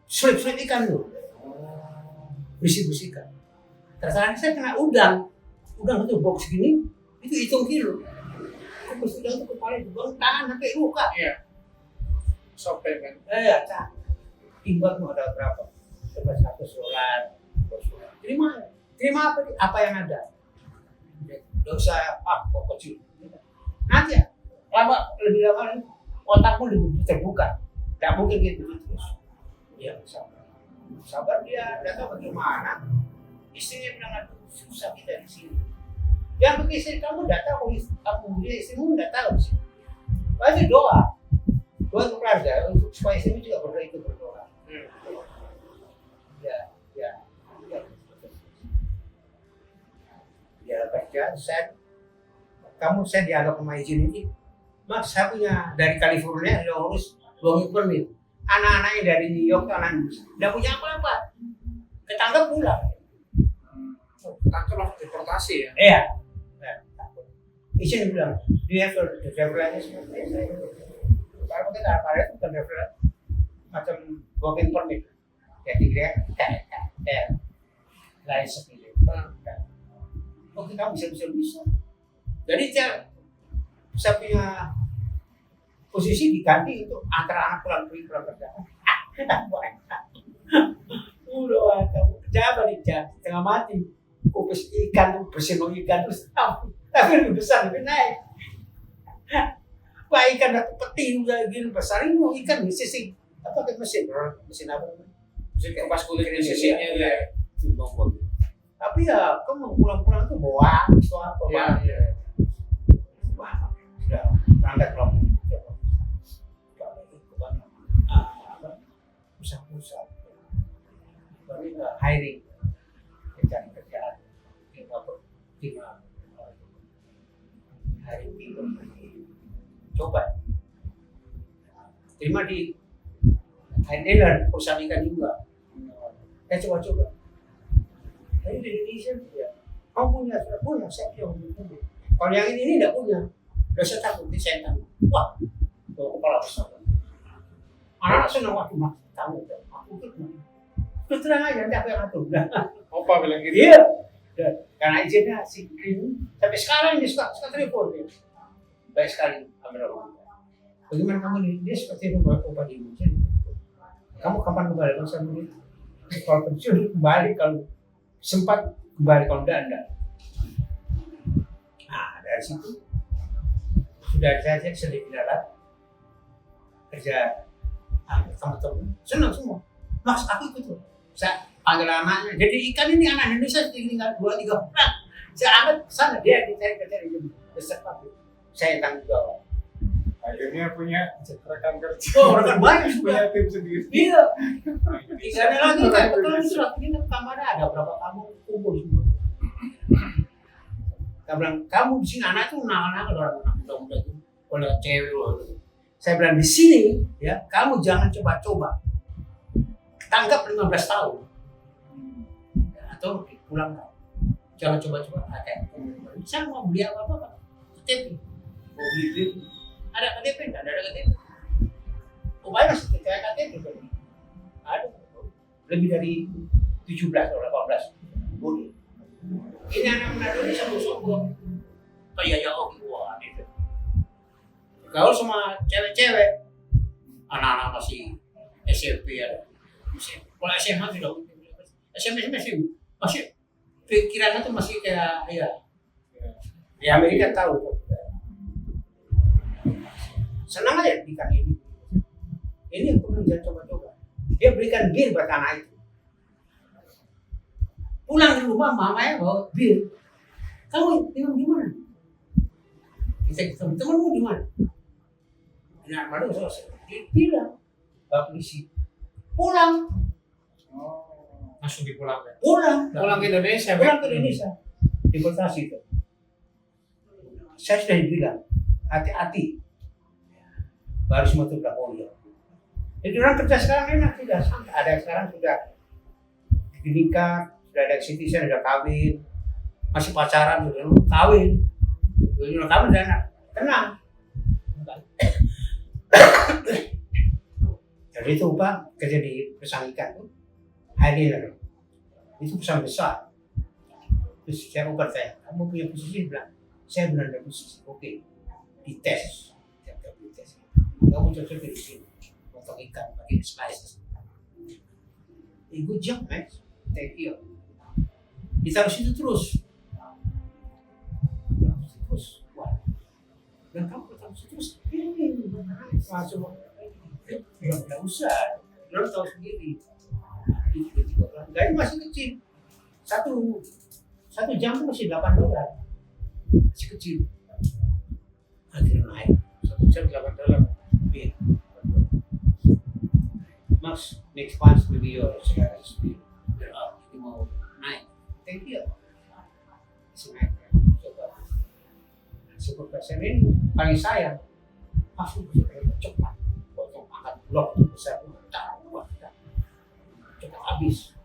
Sulit ikan tuh. Bersih ikan. Terus saya kena udang itu box gini, itu hitung kilo. Kok bersih udang itu kepala itu tangan sampai luka.
Iya. Sobek kan.
Cak. Timbang modal berapa? Coba 100 dolar. Terima apa yang ada. Nggak usah kok kecil. Nanti ya, lebih lama otakmu lebih terbuka. Tidak mungkin gitu terus. Ya sabar dia, tidak tahu bagaimana. Istrinya bilang aduh susah kita di sini. Yang bagi istri kamu tidak tahu, kamu dia istrimu tidak tahu di sini. Pasti doa untuk keluarga, untuk supaya istrimu juga berdoa. Ya kerja, saya dialog sama izin ini. Mas, saya punya dari California, sudah urus 2 minggu permit. Anak-anaknya dari New York, tidak punya apa-apa. Ketangkep pulang.
Ketangkep langsung deportasi ya?
Iya. Izin bilang, dia driver license. Kalau kita ada itu bukan driver macam working permit. Jadi dia kayak license gitu. Oke, kamu bisa. Jadi saya punya posisi diganti untuk antara anak pulang kerja. Udah, kamu kerja apa nih? Setengah mati. Kupus ikan, bersihin ikan terus tapi lebih besar, lebih naik. Pak ikan atau peti udah gini besar ini mau ikan di sisi apa ke mesin apa namanya?
Mesin kupas kulit di sisinya ya.
Tapi ya kamu pulang tuh bawa atau apa?
Iya.
Wah, sudah berangkat kelompok. Pusat. Baru nggak hiring, cari kerjaan, tim hiring people, coba terima di handler perusahaan ikan juga. Saya coba. Tapi di Indonesia ya, kamu punya, saya punya. Kalau yang ini tidak punya, udah saya takut di saya tahu. Wah, kepala besar. Anak senang waktu mas tahu, aku gitu. Terus terang aja, nanti aku yang atur.
Opa bilang gitu?
Iya. Karena izinnya si Green, sampai sekarang dia suka telepon dia. Baik sekali, kamera. Bagaimana kamu dia seperti rumah opa di Indonesia? Kamu kapan kembali? Kalau saya ini, kalau pensiun kembali, kalau sempat kembali, kalau enggak. Nah, dari situ sudah saya sedikit dalam kerja teman-teman, senang semua. Mas, aku ikut loh. Saya panggil anaknya. Jadi ikan ini anak Indonesia tinggal 2-3 bulan. Saya angkat ke sana, dia dicari besar pabrik. Saya tanggung jawab.
Akhirnya punya rekan kerja.
Oh, rekan banyak
Punya
juga.
tim sendiri.
Iya. Tiganya lagi kayak betul surat ini kamarnya ada berapa kamu kumpul semua. Saya bilang kamu di sini anak tuh nakal-nakal orang muda-muda itu, kalau cewek loh. Saya bilang di sini ya kamu jangan coba-coba. Tangkap 15 tahun atau pulang. Jangan coba-coba pakai. Saya mau beli apa-apa, KTP. Mau beli BIM, ada KTP enggak? Ada KTP. Upaya masih kayak KTP kan? Ada. Lebih dari 17 atau 18. Boleh. Ini anak Manado ini sombong-sombong. Kayak ya oke wah itu. Gaul sama cewek-cewek. Anak-anak masih SMP ada. Kalau SMA sudah SMP masih pikirannya tuh masih kayak ya di Amerika tahu senang aja berikan ini yang perlu jangan coba-coba dia berikan bir buat anak itu pulang di rumah mamanya bawa bir kamu minum di mana kita temanmu di mana nah baru dia bilang Pak polisi pulang
langsung dipulangkan.
pulang
Ke Indonesia.
pulang ke Indonesia deportasi itu saya sudah bilang hati-hati baru semua itu bilang oh iya jadi orang kerja sekarang enak sudah ada yang sekarang sudah nikah sudah ada citizen sudah kawin masih pacaran sudah kawin sudah kawin dan anak tenang jadi itu Pak kerja di perusahaan ikan tuh Hadir itu perusahaan besar. Terus saya bertanya, kamu punya posisi? Bilang, saya benar ada posisi. Oke, dites, dites. Kamu cocok di sini, potong ikan, pakai slices. Good job, Max. Thank you. Ditaruh situ terus. Wah. Dan kamu taruh situ terus. Ini masuk. Tidak usah. Lo tahu sendiri. Gaji masih kecil. Satu jam masih $8. Masih kecil. Akhirnya naik. 1 jam $8. Iya. Max, next month maybe your sekarang speed. Itu mau naik. Thank you. Masih naik. Coba. 10% ini paling sayang. Langsung cepat. Potong angkat blok besar. Cepat habis.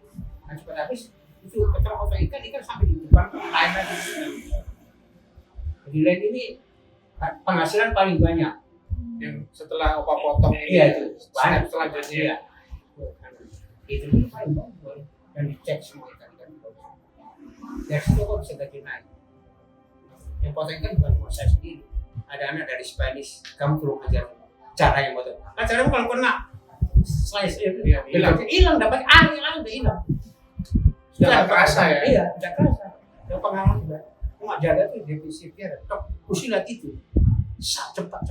Nah, cepat habis itu ketika potong ikan sampai di depan lain lagi. Jadi lain ini penghasilan paling banyak.
Yang setelah opa potong ini.
Iya itu banyak
selanjutnya.
Itu ini paling bagus dan dicek semua ikan. Dari situ kok bisa gaji naik. Yang potong ikan bukan cuma saya sendiri. Ada anak dari Spanish. Kamu perlu ajar cara yang potong. Kan caranya kalau kena slice itu hilang dapat air langsung udah hilang.
Sudah kerasa ya?
Iya, sudah kerasa. Sudah pengalaman sudah. Cuma jaga tuh defisitnya ada. Tok, usilat itu. Cepat.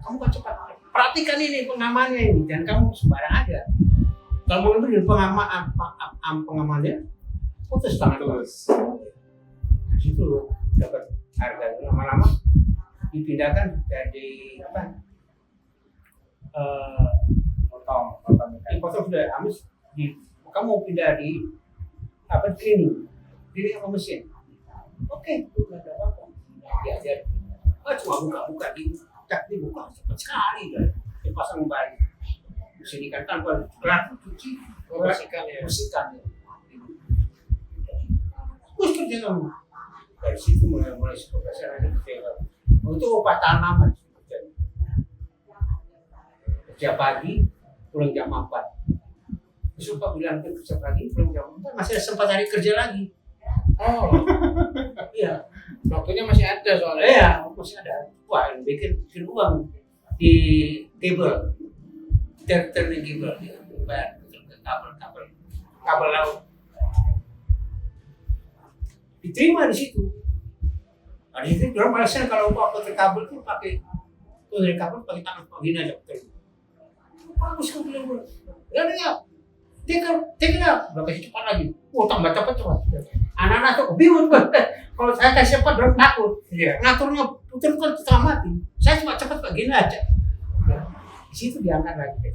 Kamu kan cepat. Perhatikan ini pengamannya ini dan kamu sembarang aja. Kalau mau ambil pengamannya, putus tangan terus. Di situ dapat harga lama-lama dipindahkan dari apa?
Potong
Potong sudah habis. Kamu pindah di apa cleaning apa mesin? Oke, nggak ada apa-apa. Diajar. Cuma buka di tak dibuka cepat sekali kan. Dipasang kembali. Mesin ikan tanpa kelar cuci, bersihkan ya. Terus kerja kamu. Dari situ mulai profesional kerja. Itu obat tanaman. Kerja pagi, pulang jam 4. Besok Pak bilang kerja pagi, pulang jam 4, masih ada sempat hari kerja lagi.
Oh,
Iya.
waktunya masih ada soalnya.
Iya, masih ada. Wah, bikin uang di table. Turning table. Bayar kabel laut. Diterima di situ. Nah, di situ orang balasnya kalau apa ke kabel tuh pakai dari kabel pakai tangan begini aja. Bagus kamu bilang gue. Gak ada ya. Take it up. Udah kasih cepat lagi. Oh, tambah cepat. Anak-anak tuh bingung Pak. Kalau saya kasih cepat dorong takut.
Iya.
Ngaturnya putar-putar setengah mati. Saya cuma cepat begini aja. Di situ diangkat lagi.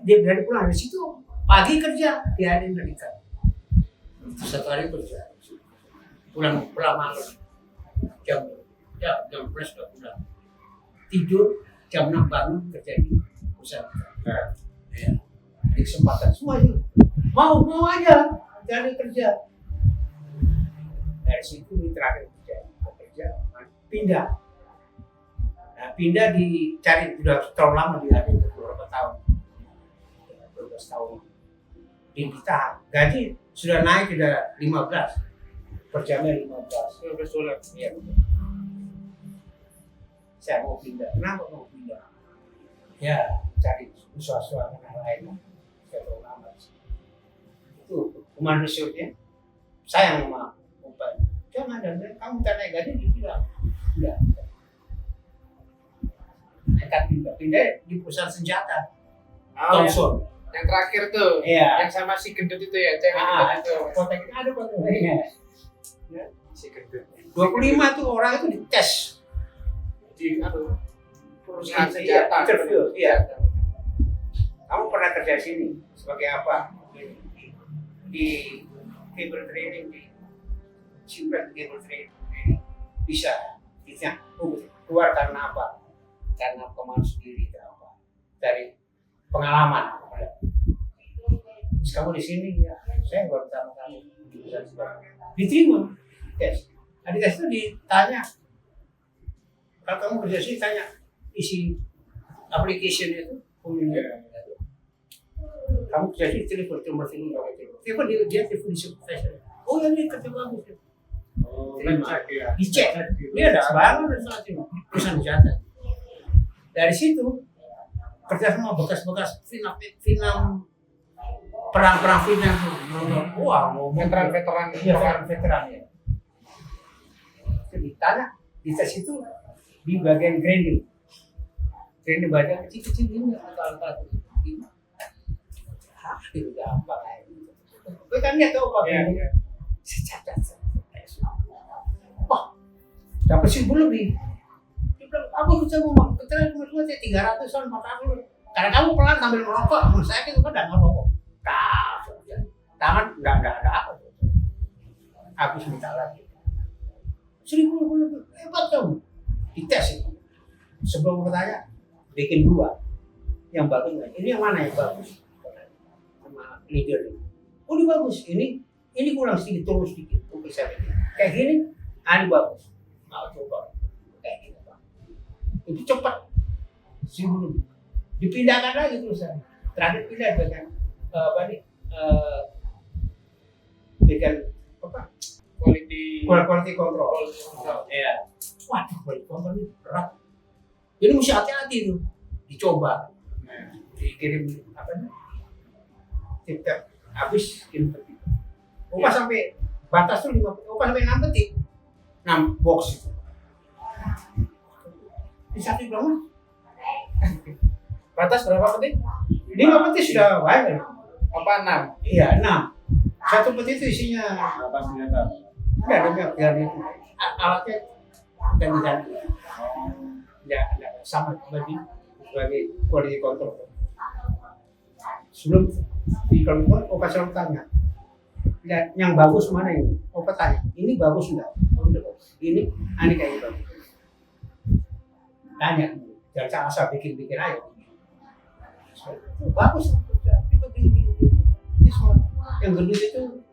Dia berani pulang dari situ. Pagi kerja, diadain menikah. Satu hari kerja. Pulang malam. Jam 11 sudah pulang. Tidur jam 6 bangun kerja di perusahaan. Ya. Ada kesempatan semua itu. Mau aja cari kerja. Dari situ terakhir kerja, pindah. Nah, pindah dicari sudah terlalu lama di hari itu beberapa tahun. 12 tahun. Ditahan. Gaji sudah naik sudah 15. Per jamnya 15.
$12.
Iya. Saya mau pindah. Kenapa mau pindah? Ya, cari usaha-usaha yang lain. Saya terlalu lama. Itu human resource-nya. Sayang sama upah. Jangan ada, kamu tak naik gaji dibilang. Enggak. Nekat pindah di perusahaan senjata. Thompson.
Yang terakhir tuh,
Iya.
yang sama si gendut itu ya, cewek gendut itu.
Kotak ini ada kotaknya.
Si gendut.
25 tuh orang itu dites.
Di perusahaan
Iya,
senjata.
interview, iya. Kamu pernah kerja sini sebagai apa? Di cable training, di simpan cable training. Bisa keluar karena apa? Karena kemauan sendiri atau apa? Dari pengalaman. Terus kamu di sini ya, saya baru pertama kali di perusahaan sebagai diterima tes. Nah, di tes itu ditanya, kalau kamu kerja sini tanya isi application itu, kamu kerja sini telepon telepon dia telepon di supervisor. Oh ya ini kerja bagus.
Oh, ngecek ya.
Dicek, dia ada sebarang dan saat itu perusahaan jatah. Dari situ kerja sama bekas-bekas film perang-perang Vietnam. Wah, mau
Veteran-veteran.
veteran ya. Itu ditanya di tes itu di bagian grinding. Grinding bagian kecil-kecil ini angka-angka itu. Itu gampang aja. Gue kan dia tahu Pak.
Iya.
Secacat. Wah, dapat sih lebih. Dia bilang, aku kerja mau keteran cuma 300-an, 400. Karena kamu pelan sambil merokok, menurut saya itu kan nggak ngerokok. Tangan nggak ada apa. Habis minta lagi. 1.000 lebih, hebat kamu. Dites itu. Sebelum bertanya, bikin 2. Yang bagus nggak? Ini yang mana yang bagus? Sama leader. Oh ini bagus. Ini kurang sedikit, turun sedikit. Oke, saya bikin. Kayak gini, ini bagus. Mau coba. Kayak gini, Pak. Itu cepat. Sebelum dipindahkan lagi perusahaan. Terakhir pindah bagian bagian apa? Quality control. Iya. Waduh, quality control ini berat. Jadi mesti hati-hati tuh. Dicoba. Dikirim apa nih? Tiap habis kirim petik. Upah sampai batas tuh 50, upah sampai 6 petik. 6 box itu. Di satu berapa?
Batas berapa petik?
5 petik sudah banyak.
Apa 6?
Iya, 6. Satu petik itu isinya
Apa senjata?
enggak ada biar itu. Alatnya ganti-ganti. Enggak sama sebagai quality control. Sebelum di kelompok, Opa selalu tanya, lihat yang bagus mana ini? Opa tanya, ini bagus enggak? Oh, udah bagus. Ini kayak bagus. Tanya, jangan asal bikin-bikin aja. Bagus, itu begini. Ini semua yang gendut itu,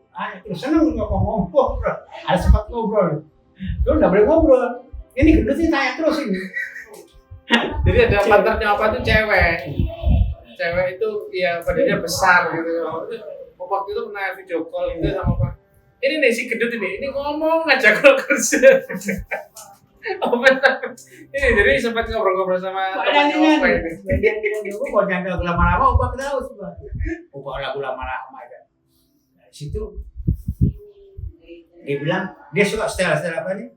terus senang ngomong, bro. Ada sempat ngobrol. Lu nggak boleh ngobrol. Ini gendutnya tanya terus ini.
Jadi ada partnernya apa tuh cewek. Cewek itu ya badannya besar gitu. Waktu itu pernah video call itu sama apa? Ini nih si gendut ini ngomong aja kalau kerja. Ini jadi sempat ngobrol-ngobrol sama temannya Opa ini.
Kalau jangan lama-lama, Opa tahu semua. Opa lagu lama-lama aja. Dari situ dia bilang dia suka style apa nih?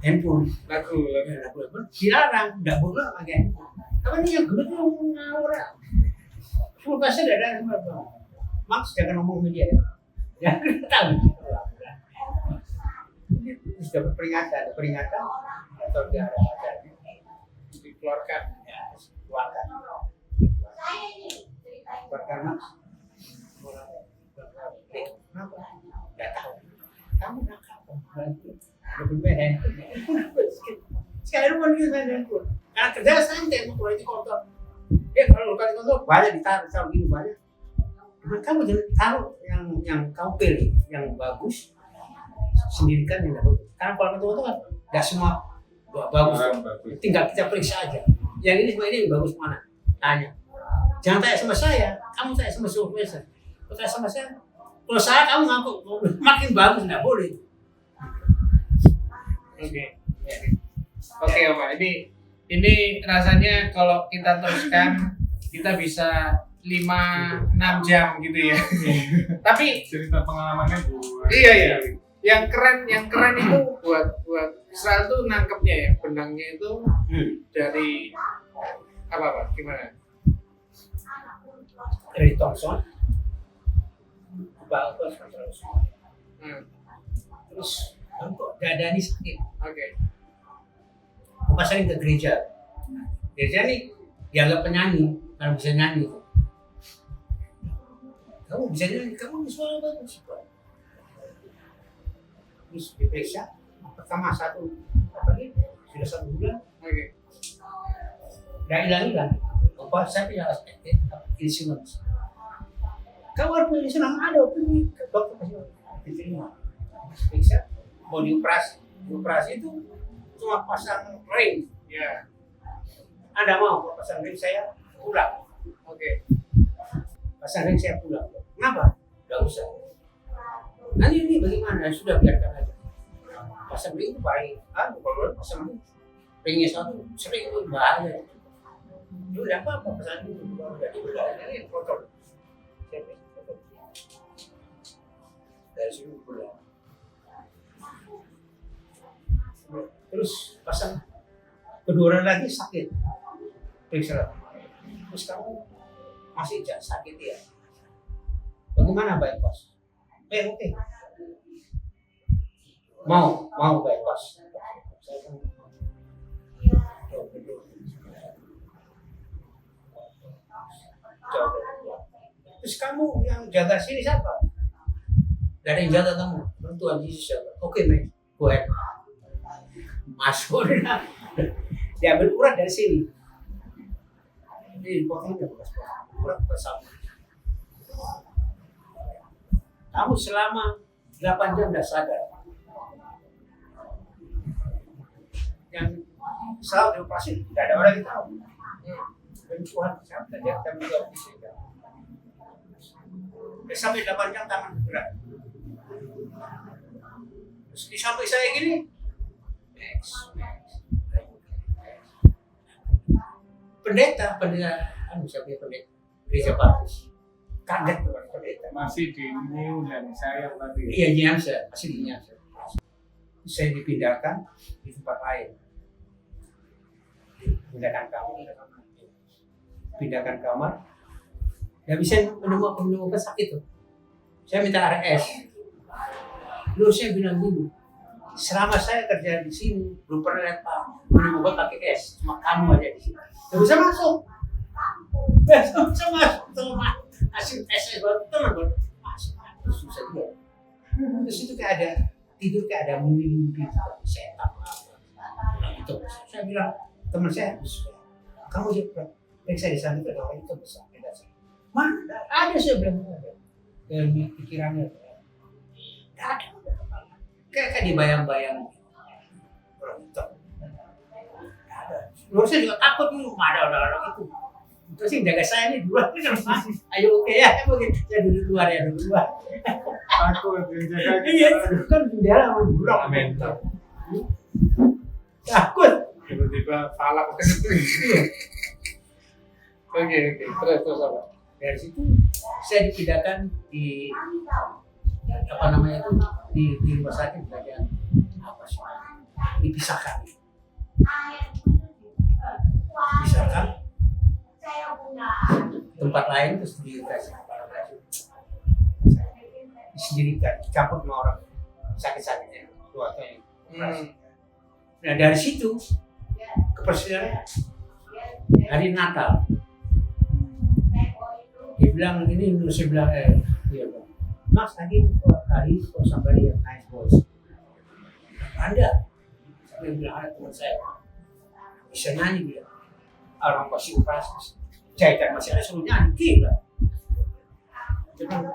Handphone.
Lagu.
Dilarang, nggak boleh pakai handphone. Apa nih yang gendut ngomong ngawur ya? Pulpasnya tidak ada semua. Max jangan ngomong media ya. Ya, tahu. Terus dapat peringatan atau dia ada
Dikeluarkan.
ya, keluarkan. Keluarkan mas. Kenapa? Nggak tahu. Kamu nakal. Lebih main handphone. Sekarang mau main handphone. Karena kerja santai, mau keluar di kotor. Kalau kali kotor banyak ditaruh gini banyak. Cuman kamu jangan taruh yang kamu pilih yang bagus sendirikan yang bagus. Karena kalau ketemu kan nggak semua bagus.
Bagus.
Tinggal kita periksa aja. Yang ini semua ini bagus mana? Tanya. Jangan tanya sama saya. Kamu tanya sama supervisor. Kalau tanya sama saya, kalau saya kamu ngaku makin bagus nggak boleh.
Oke. Oke, Pak. Ini rasanya kalau kita teruskan kita bisa 5-6 jam gitu ya. Tapi
Cerita pengalamannya Bu.
iya. Yang keren itu buat Israel tuh nangkepnya ya, benangnya itu dari apa? Gimana?
Dari Thompson, bagus terus. Terus kok dada ini sakit.
Oke.
Mau pasarin ke gereja. Gereja nih dianggap penyanyi, kalau bisa nyanyi. Kamu bisa nyanyi, kamu suara bagus. Terus diperiksa, pertama sudah 1 bulan,
Oke.
udah hilang. Bapak saya punya insurance. Kamu harus punya insurance, ada pergi ke dokter kasih diterima. Periksa, mau dioperasi itu cuma pasang ring.
Ya.
Anda mau pasang ring saya pulang.
Oke.
Pasang ring saya pulang. Kenapa? Gak usah. Nanti ini bagaimana? Sudah biarkan aja. Pasang ring itu baik. Kalau pasang ringnya satu sering itu bahaya. Itu tidak apa-apa pasang ring itu. Ini kotor. Dari sini pulang. Terus pasang kedua orang lagi sakit. Periksa. Terus kamu masih sakit ya? Bagaimana bypass? Oke. Mau bypass. Terus kamu yang jaga sini siapa? Gak ada yang jaga kamu. Tuhan Yesus siapa? Oke, man. Go ahead. Masuk. Diambil urat dari sini. Ini dipotong ya bekas urat bersama. Kamu selama 8 jam tidak sadar. Yang salah dioperasi tidak ada orang yang tahu. Dan Tuhan sampai dia kami juga bisa. Sampai 8 jam tangan bergerak. Terus sampai saya gini. Pendeta, siapa pendeta? Gereja Baptis. Kaget bukan pendeta.
Masih di New dan saya tadi.
Iya, Nyansa, masih di Nyansa. Saya dipindahkan di tempat lain. Pindahkan kamar. Nggak bisa menemukan sakit tuh. Saya minta RS. Lalu saya bilang dulu, selama saya kerja di sini belum pernah lihat Pak menemukan pakai S, cuma kamu aja di sini. Nggak bisa masuk. Nggak bisa masuk. Teman hasil tes saya baru teman masuk. Susah juga. Terus itu kayak ada tidur kayak ada mimpi setan. Gitu. Saya bilang teman saya, kamu juga periksa di sana itu ada orang itu besar. Mana? Ada saya bilang ada. Dalam pikirannya ada. Kayak dibayang-bayang orang hitam. Ada. Lalu saya juga takut nih, ada orang itu. Terus yang jaga saya nih dua, ayo oke ya, mungkin saya dulu keluar ya dulu.
Takut yang jaga
Iya, kan bendera sama dulu.
Amin.
Takut.
Tiba-tiba falak ke situ. Oke. Terus apa?
Dari situ saya dipindahkan di apa namanya itu di rumah sakit bagian apa sih dipisahkan tempat lain terus dikasih kepala kasih disendirikan, campur sama orang sakit-sakitnya, tua atau yang operasi. Nah dari situ kepercayaan hari Natal. Dia bilang ini, saya bilang iya bang. Mas tadi hari kok somebody yang nice voice. Ada. Saya bilang ada teman saya bisa nyanyi dia. Orang pasti operasi. Jahitan masih ada suruh nyanyi gila. Cuman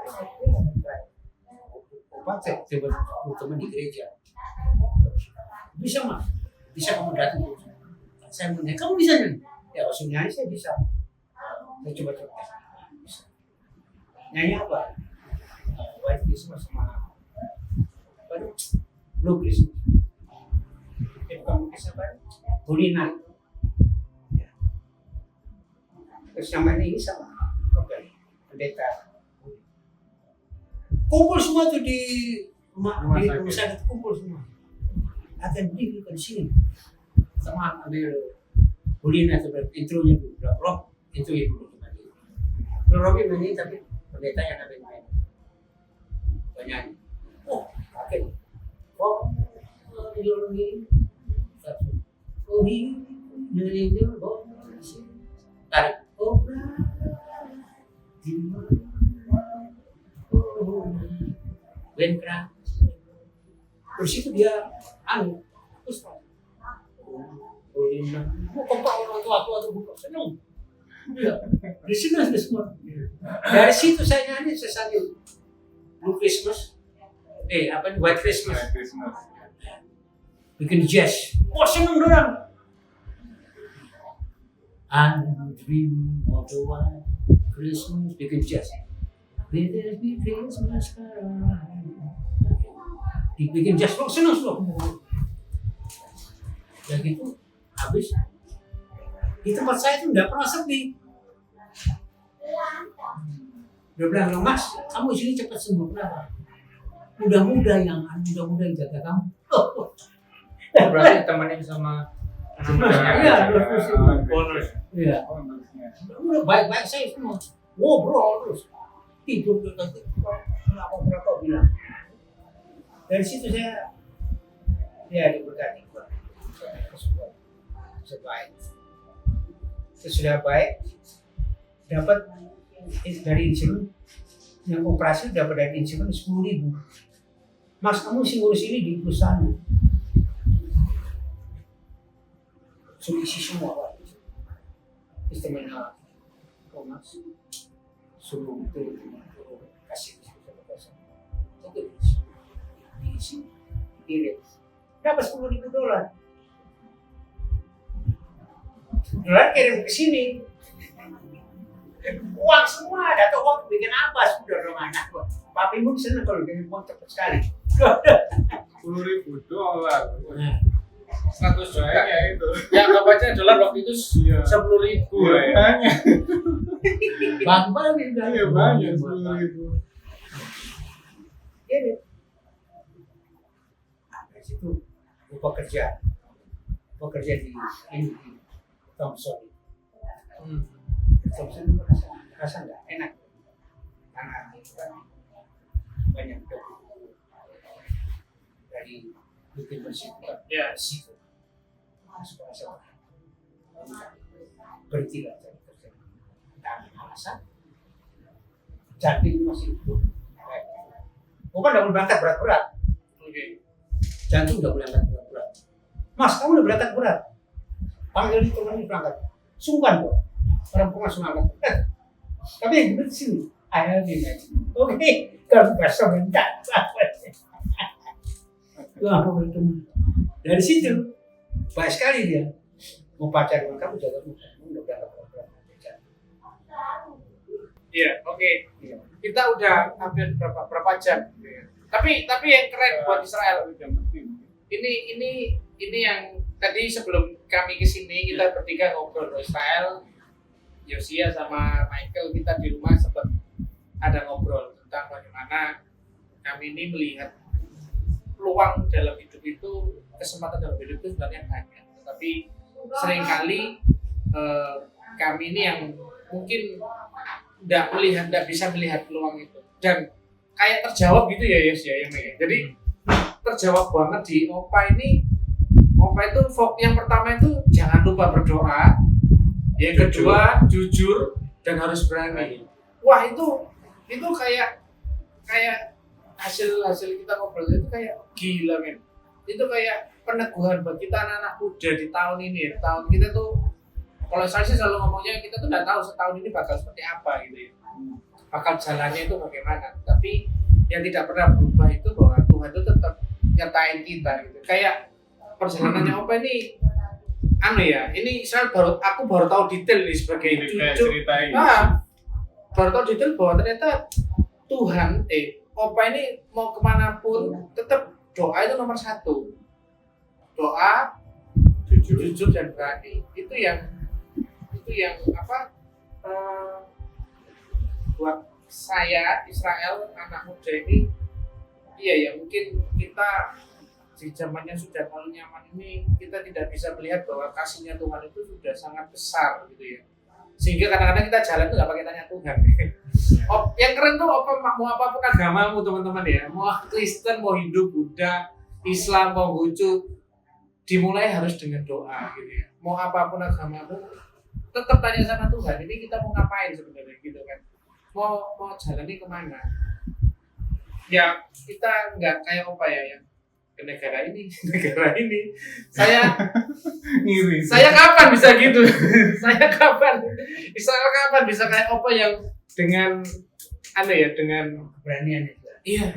obat saya teman di gereja. Bisa mas, bisa kamu datang. Saya menanya, kamu bisa nyanyi? Ya langsung nyanyi saya bisa. Saya coba-coba. Nyanyi apa? White Christmas sama Blue Christmas. Bukan Christmas apa? Holy Night. Ya. Terus namanya ini sama. Oke. Pendeta. Kumpul semua tuh di rumah sakit kumpul semua. Akan berdiri di sini. Sama ambil Holy Night intronya dulu. Rock intro ya dulu. Kalau Rocky menyanyi tapi pendeta yang ada main. Banyak. Oh, oke. Oh, ini. Oh, ini tarik. Oh, Benkra. Terus itu dia terus kompak orang tua tuh buka seneng. Ya, di sini ada semua. Dari situ saya nyanyi sesambil Blue Christmas, White Christmas, bikin jazz. Wah seneng dorang. I'm dreaming of the white Christmas, bikin jazz. Bikin Christmas sekarang. Dibikin jazz, seneng semua. Ya gitu, habis. Di tempat saya itu tidak pernah sepi. Dia bilang, Mas, kamu sini cepat sembuh kenapa? Mudah-mudah yang jaga kamu.
Berarti temenin sama
Iya,
bonus.
Iya. Udah baik-baik saya semua. Ngobrol terus. Tidur nanti. Berapa bilang. Dari situ saya diberkati. Sebaik. Sudah baik, dapat dari insulin yang operasi dapat dari insulin 10.000. Mas kamu sih ngurus ini di perusahaan. Suruh isi semua Pak. Istimewa. Oh mas, suruh itu kasih diisi, kirim. Dapat $10.000. Dolar kirim ke sini. Uang semua ada, atau uang bikin apa sudah dong anak gua. Papi pun seneng kalau kirim uang cepat sekali.
$10.000 dolar.
100 juta.
Ya itu.
Ya nggak baca dolar waktu itu
Iya.
10.000
Iya,
ya.
banyak.
Banyak
Iya banyak 10.000.
Iya deh. Dari situ gua bekerja di Thompson. Thompson itu rasa nggak enak karena banyak dari bikin bersih
Ya.
situ rasa berhentilah dari kerja dan alasan jantung masih hidup. Bukan udah berangkat berat-berat.
Oke.
Jantung udah berangkat berat-berat. Mas, kamu udah berangkat berat. Panggil di teman ini berangkat. Sungkan kok. Perempuan semangat. Tapi yang benar di sini. Ayo oke. Kalau bahasa bentar. Wah, apa bertemu. Dari situ, baik sekali dia. Mau pacar dengan kamu jaga muka. Udah berangkat berat-berat.
Iya, oke.
Iya.
Kita udah hampir berapa jam. Tapi yang keren buat Israel. Ini yang tadi sebelum kami kesini kita bertiga ngobrol Israel, Yosia sama Michael, kita di rumah sempat ada ngobrol tentang bagaimana kami ini melihat peluang dalam hidup itu, kesempatan dalam hidup itu sebenarnya banyak, tapi seringkali kami ini yang mungkin tidak bisa melihat peluang itu, dan kayak terjawab gitu ya Yes ya jadi terjawab banget di Opa ini. Opa itu yang pertama itu jangan lupa berdoa, yang kedua jujur dan harus berani. Wah itu kayak hasil kita ngobrol itu kayak gila men. Itu kayak peneguhan buat kita anak-anak muda di tahun ini ya. Tahun kita tuh kalau saya sih selalu ngomongnya kita tuh nggak tahu setahun ini bakal seperti apa gitu ya. Bakal jalannya itu bagaimana. Tapi yang tidak pernah berubah itu bahwa Tuhan itu tetap nyatain kita gitu. Kayak perjalanannya Opa ini ini aku baru tahu detail nih sebagai cucu. Baru tahu detail bahwa ternyata Tuhan Opa ini mau kemanapun tetap doa itu nomor 1. Doa jujur dan berani. Itu yang buat saya Israel anak muda ini ya mungkin kita di zamannya sudah terlalu nyaman ini kita tidak bisa melihat bahwa kasihnya Tuhan itu sudah sangat besar gitu ya, sehingga kadang-kadang kita jalan tuh nggak pakai tanya Tuhan. Yang keren tuh mau apapun agamamu teman-teman ya, mau Kristen, mau Hindu, Buddha, Islam, mau Konghucu, dimulai harus dengan doa gitu ya. Mau apapun agamamu tetap tanya sama Tuhan, ini kita mau ngapain sebenarnya gitu kan, mau jalannya kemana ya. Kita nggak kayak Opa ya yang ke negara ini saya kapan bisa gitu. Saya kapan bisa kayak Opa yang dengan dengan
keberanian itu.
Iya,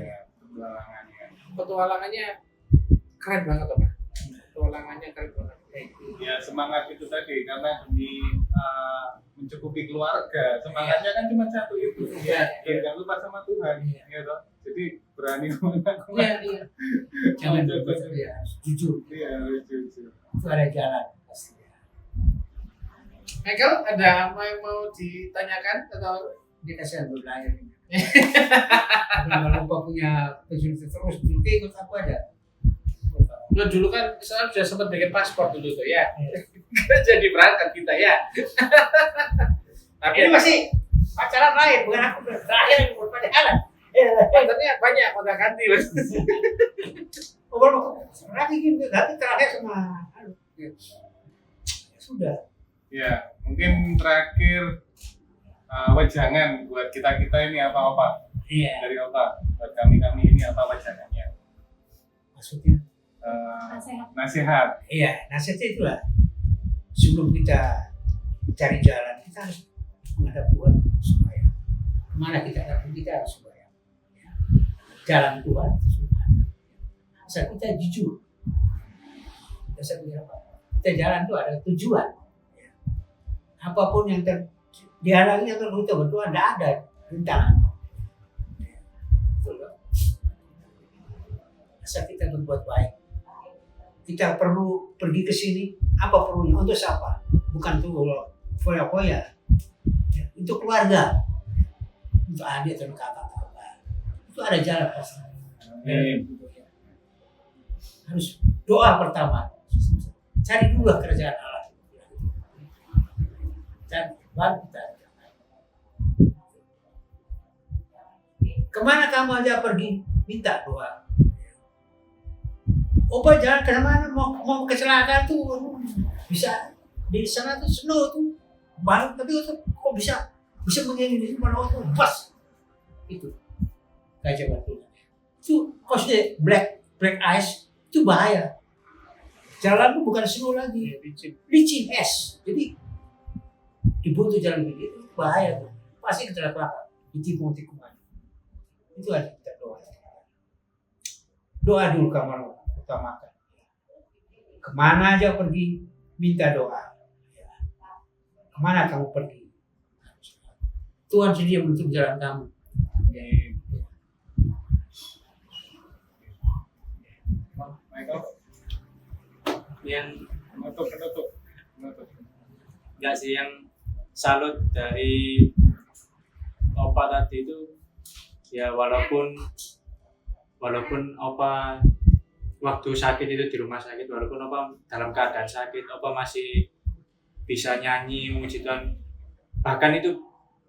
petualangannya keren banget Opa. Petualangannya keren banget.
Ya semangat itu tadi karena demi mencukupi keluarga, semangatnya kan cuma satu itu.
Iya.
Jangan lupa sama Tuhan, ya toh. Jadi berani
Iya.
Jangan ya, jujur.
Iya, harus jujur.
Itu ada jalan pasti.
Michael, ada apa yang mau ditanyakan atau
Dia kasihan berlayar ini. Kalau lupa punya pensiun terus dulu ikut aku ada.
dulu kan saya sudah sempat bikin paspor dulu tuh ya. Jadi berangkat kita ya. Tapi
Ini masih pacaran lain, bukan aku terakhir yang berpacaran.
ternyata banyak kontak ganti mas.
Oh, lagi gitu, tapi terakhir sama sudah.
Ya, mungkin terakhir wejangan buat kita ini apa-apa
Iya.
dari Opa, buat kami ini apa wejangannya?
Maksudnya?
Nasihat.
Iya, nasihatnya itulah. Sebelum kita cari jalan, kita harus menghadap Tuhan supaya kemana kita harus supaya jalan Tuhan asal kita jujur. Asal kita jalan itu ada tujuan. Apapun yang dihalangi atau kita berdoa tidak ada rintangan. Asal kita berbuat baik. Kita perlu pergi ke sini, apa perlunya? Untuk siapa? Bukan untuk foya-foya. Untuk keluarga. Untuk adik atau kakak. Itu ada jalan pasti. Harus doa pertama. Cari dulu kerjaan Allah. Dan baru kita. Kemana kamu aja pergi? Minta doa. Opa jangan ke mana mau kecelakaan tuh bisa di sana tuh snow tuh bang, tapi kok bisa mengirim mana tuh pas itu gajah batu itu kosnya black ice itu bahaya, jalan tuh bukan snow lagi, licin es, jadi dibutuh jalan begitu bahaya tuh pasti kecelakaan ditikung-tikungan. Itu ada kita doa dulu kamar utamakan. Kemana aja pergi, minta doa. Kemana kamu pergi? Tuhan sendiri yang menentukan jalan kamu.
Michael,
Yang
penutup.
enggak sih, yang salut dari Opa tadi itu ya, walaupun Opa waktu sakit itu di rumah sakit, walaupun Opa dalam keadaan sakit, Opa masih bisa nyanyi memuji Tuhan. Bahkan itu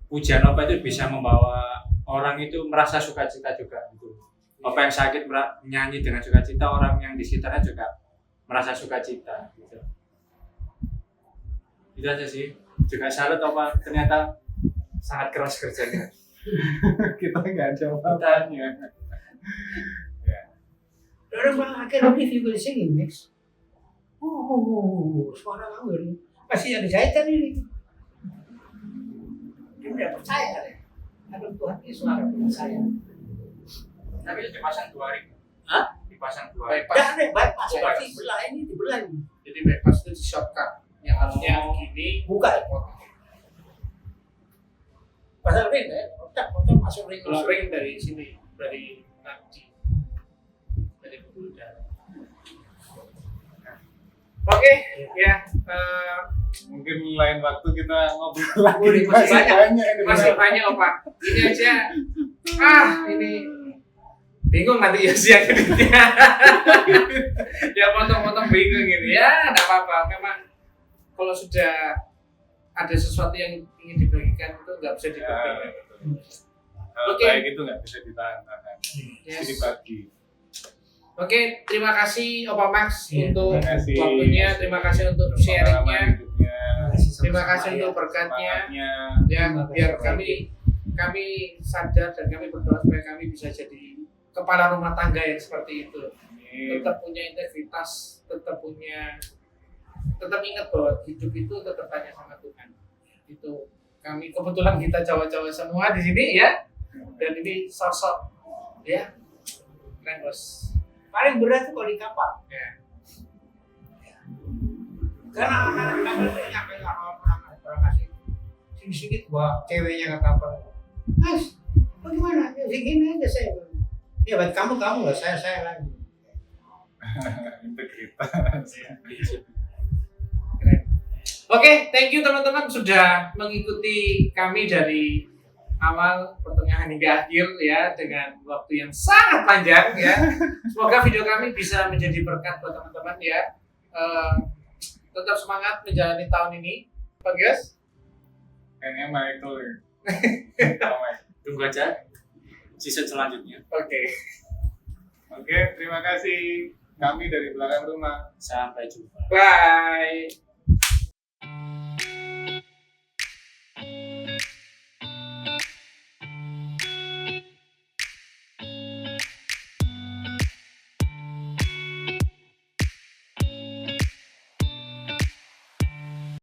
pujian Opa itu bisa membawa orang itu merasa sukacita juga gitu. Apa yang sakit nyanyi dengan sukacita, orang yang di sekitarnya juga merasa sukacita gitu. Itu aja sih. Juga salut apa ternyata sangat keras kerjanya.
Kita nggak ada apa-apanya.
Orang bilang, I cannot believe you can sing, Max. Suara kamu masih ada jahitan ini. Dia udah percaya deh. Aduh Tuhan, ini suara saya.
Tapi itu dipasang 2 ring.
Hah?
Dipasang 2 ring.
Dah deh, bypass.
Oh,
Berarti
bypass.
belah ini dibelah ini.
Jadi bypass itu di shortcut yang harusnya gini
Buka.
potong.
Pasal ring ya, otak masuk ring.
Kalau ring dari sini, dari nadi, dari pembuluh darah. Oke, ya.
Mungkin lain waktu kita ngobrol lagi.
Masih banyak.
ini.
Masih banyak opa. Ini aja. Ini bingung nanti ya siang editnya. Ya potong-potong bingung ini ya, enggak apa-apa. Memang kalau sudah ada sesuatu yang ingin dibagikan itu nggak bisa
Ya,
dibagi.
betul. Kalau
Oke.
kayak gitu nggak bisa ditahan-tahan.
Yes.
Jadi dibagi.
Oke, terima kasih Opa Max
Iya,
untuk
terima kasih.
waktunya, terima kasih untuk sharingnya,
Pengalaman hidupnya,
terima kasih untuk berkatnya.
semangatnya.
Ya,
Terima kasih,
biar
Pak.
kami sadar dan kami berdoa supaya kami bisa jadi kepala rumah tangga yang seperti itu.
Amin.
Tetap punya integritas, tetap ingat bahwa hidup itu tetap hanya sama Tuhan. Itu kami kebetulan kita Jawa-Jawa semua di sini ya, dan ini sosok ya keren bos.
Paling berat itu kalau di kapal.
Ya.
Karena anak-anak nyampe orang kasih sedikit buat ceweknya ke kapal. Mas, bagaimana? Ya segini aja saya. Ya buat kamu lah, saya lagi.
Integritas.
Keren. Oke, thank you teman-teman sudah mengikuti kami dari awal, pertengahan hingga akhir ya dengan waktu yang sangat panjang ya. Semoga video kami bisa menjadi berkat buat teman-teman ya. Tetap semangat menjalani tahun ini, Pak Gias.
Kayaknya Michael ya.
Tunggu aja season selanjutnya.
Oke.
Oke, terima kasih. Kami dari belakang rumah.
Sampai jumpa.
Bye.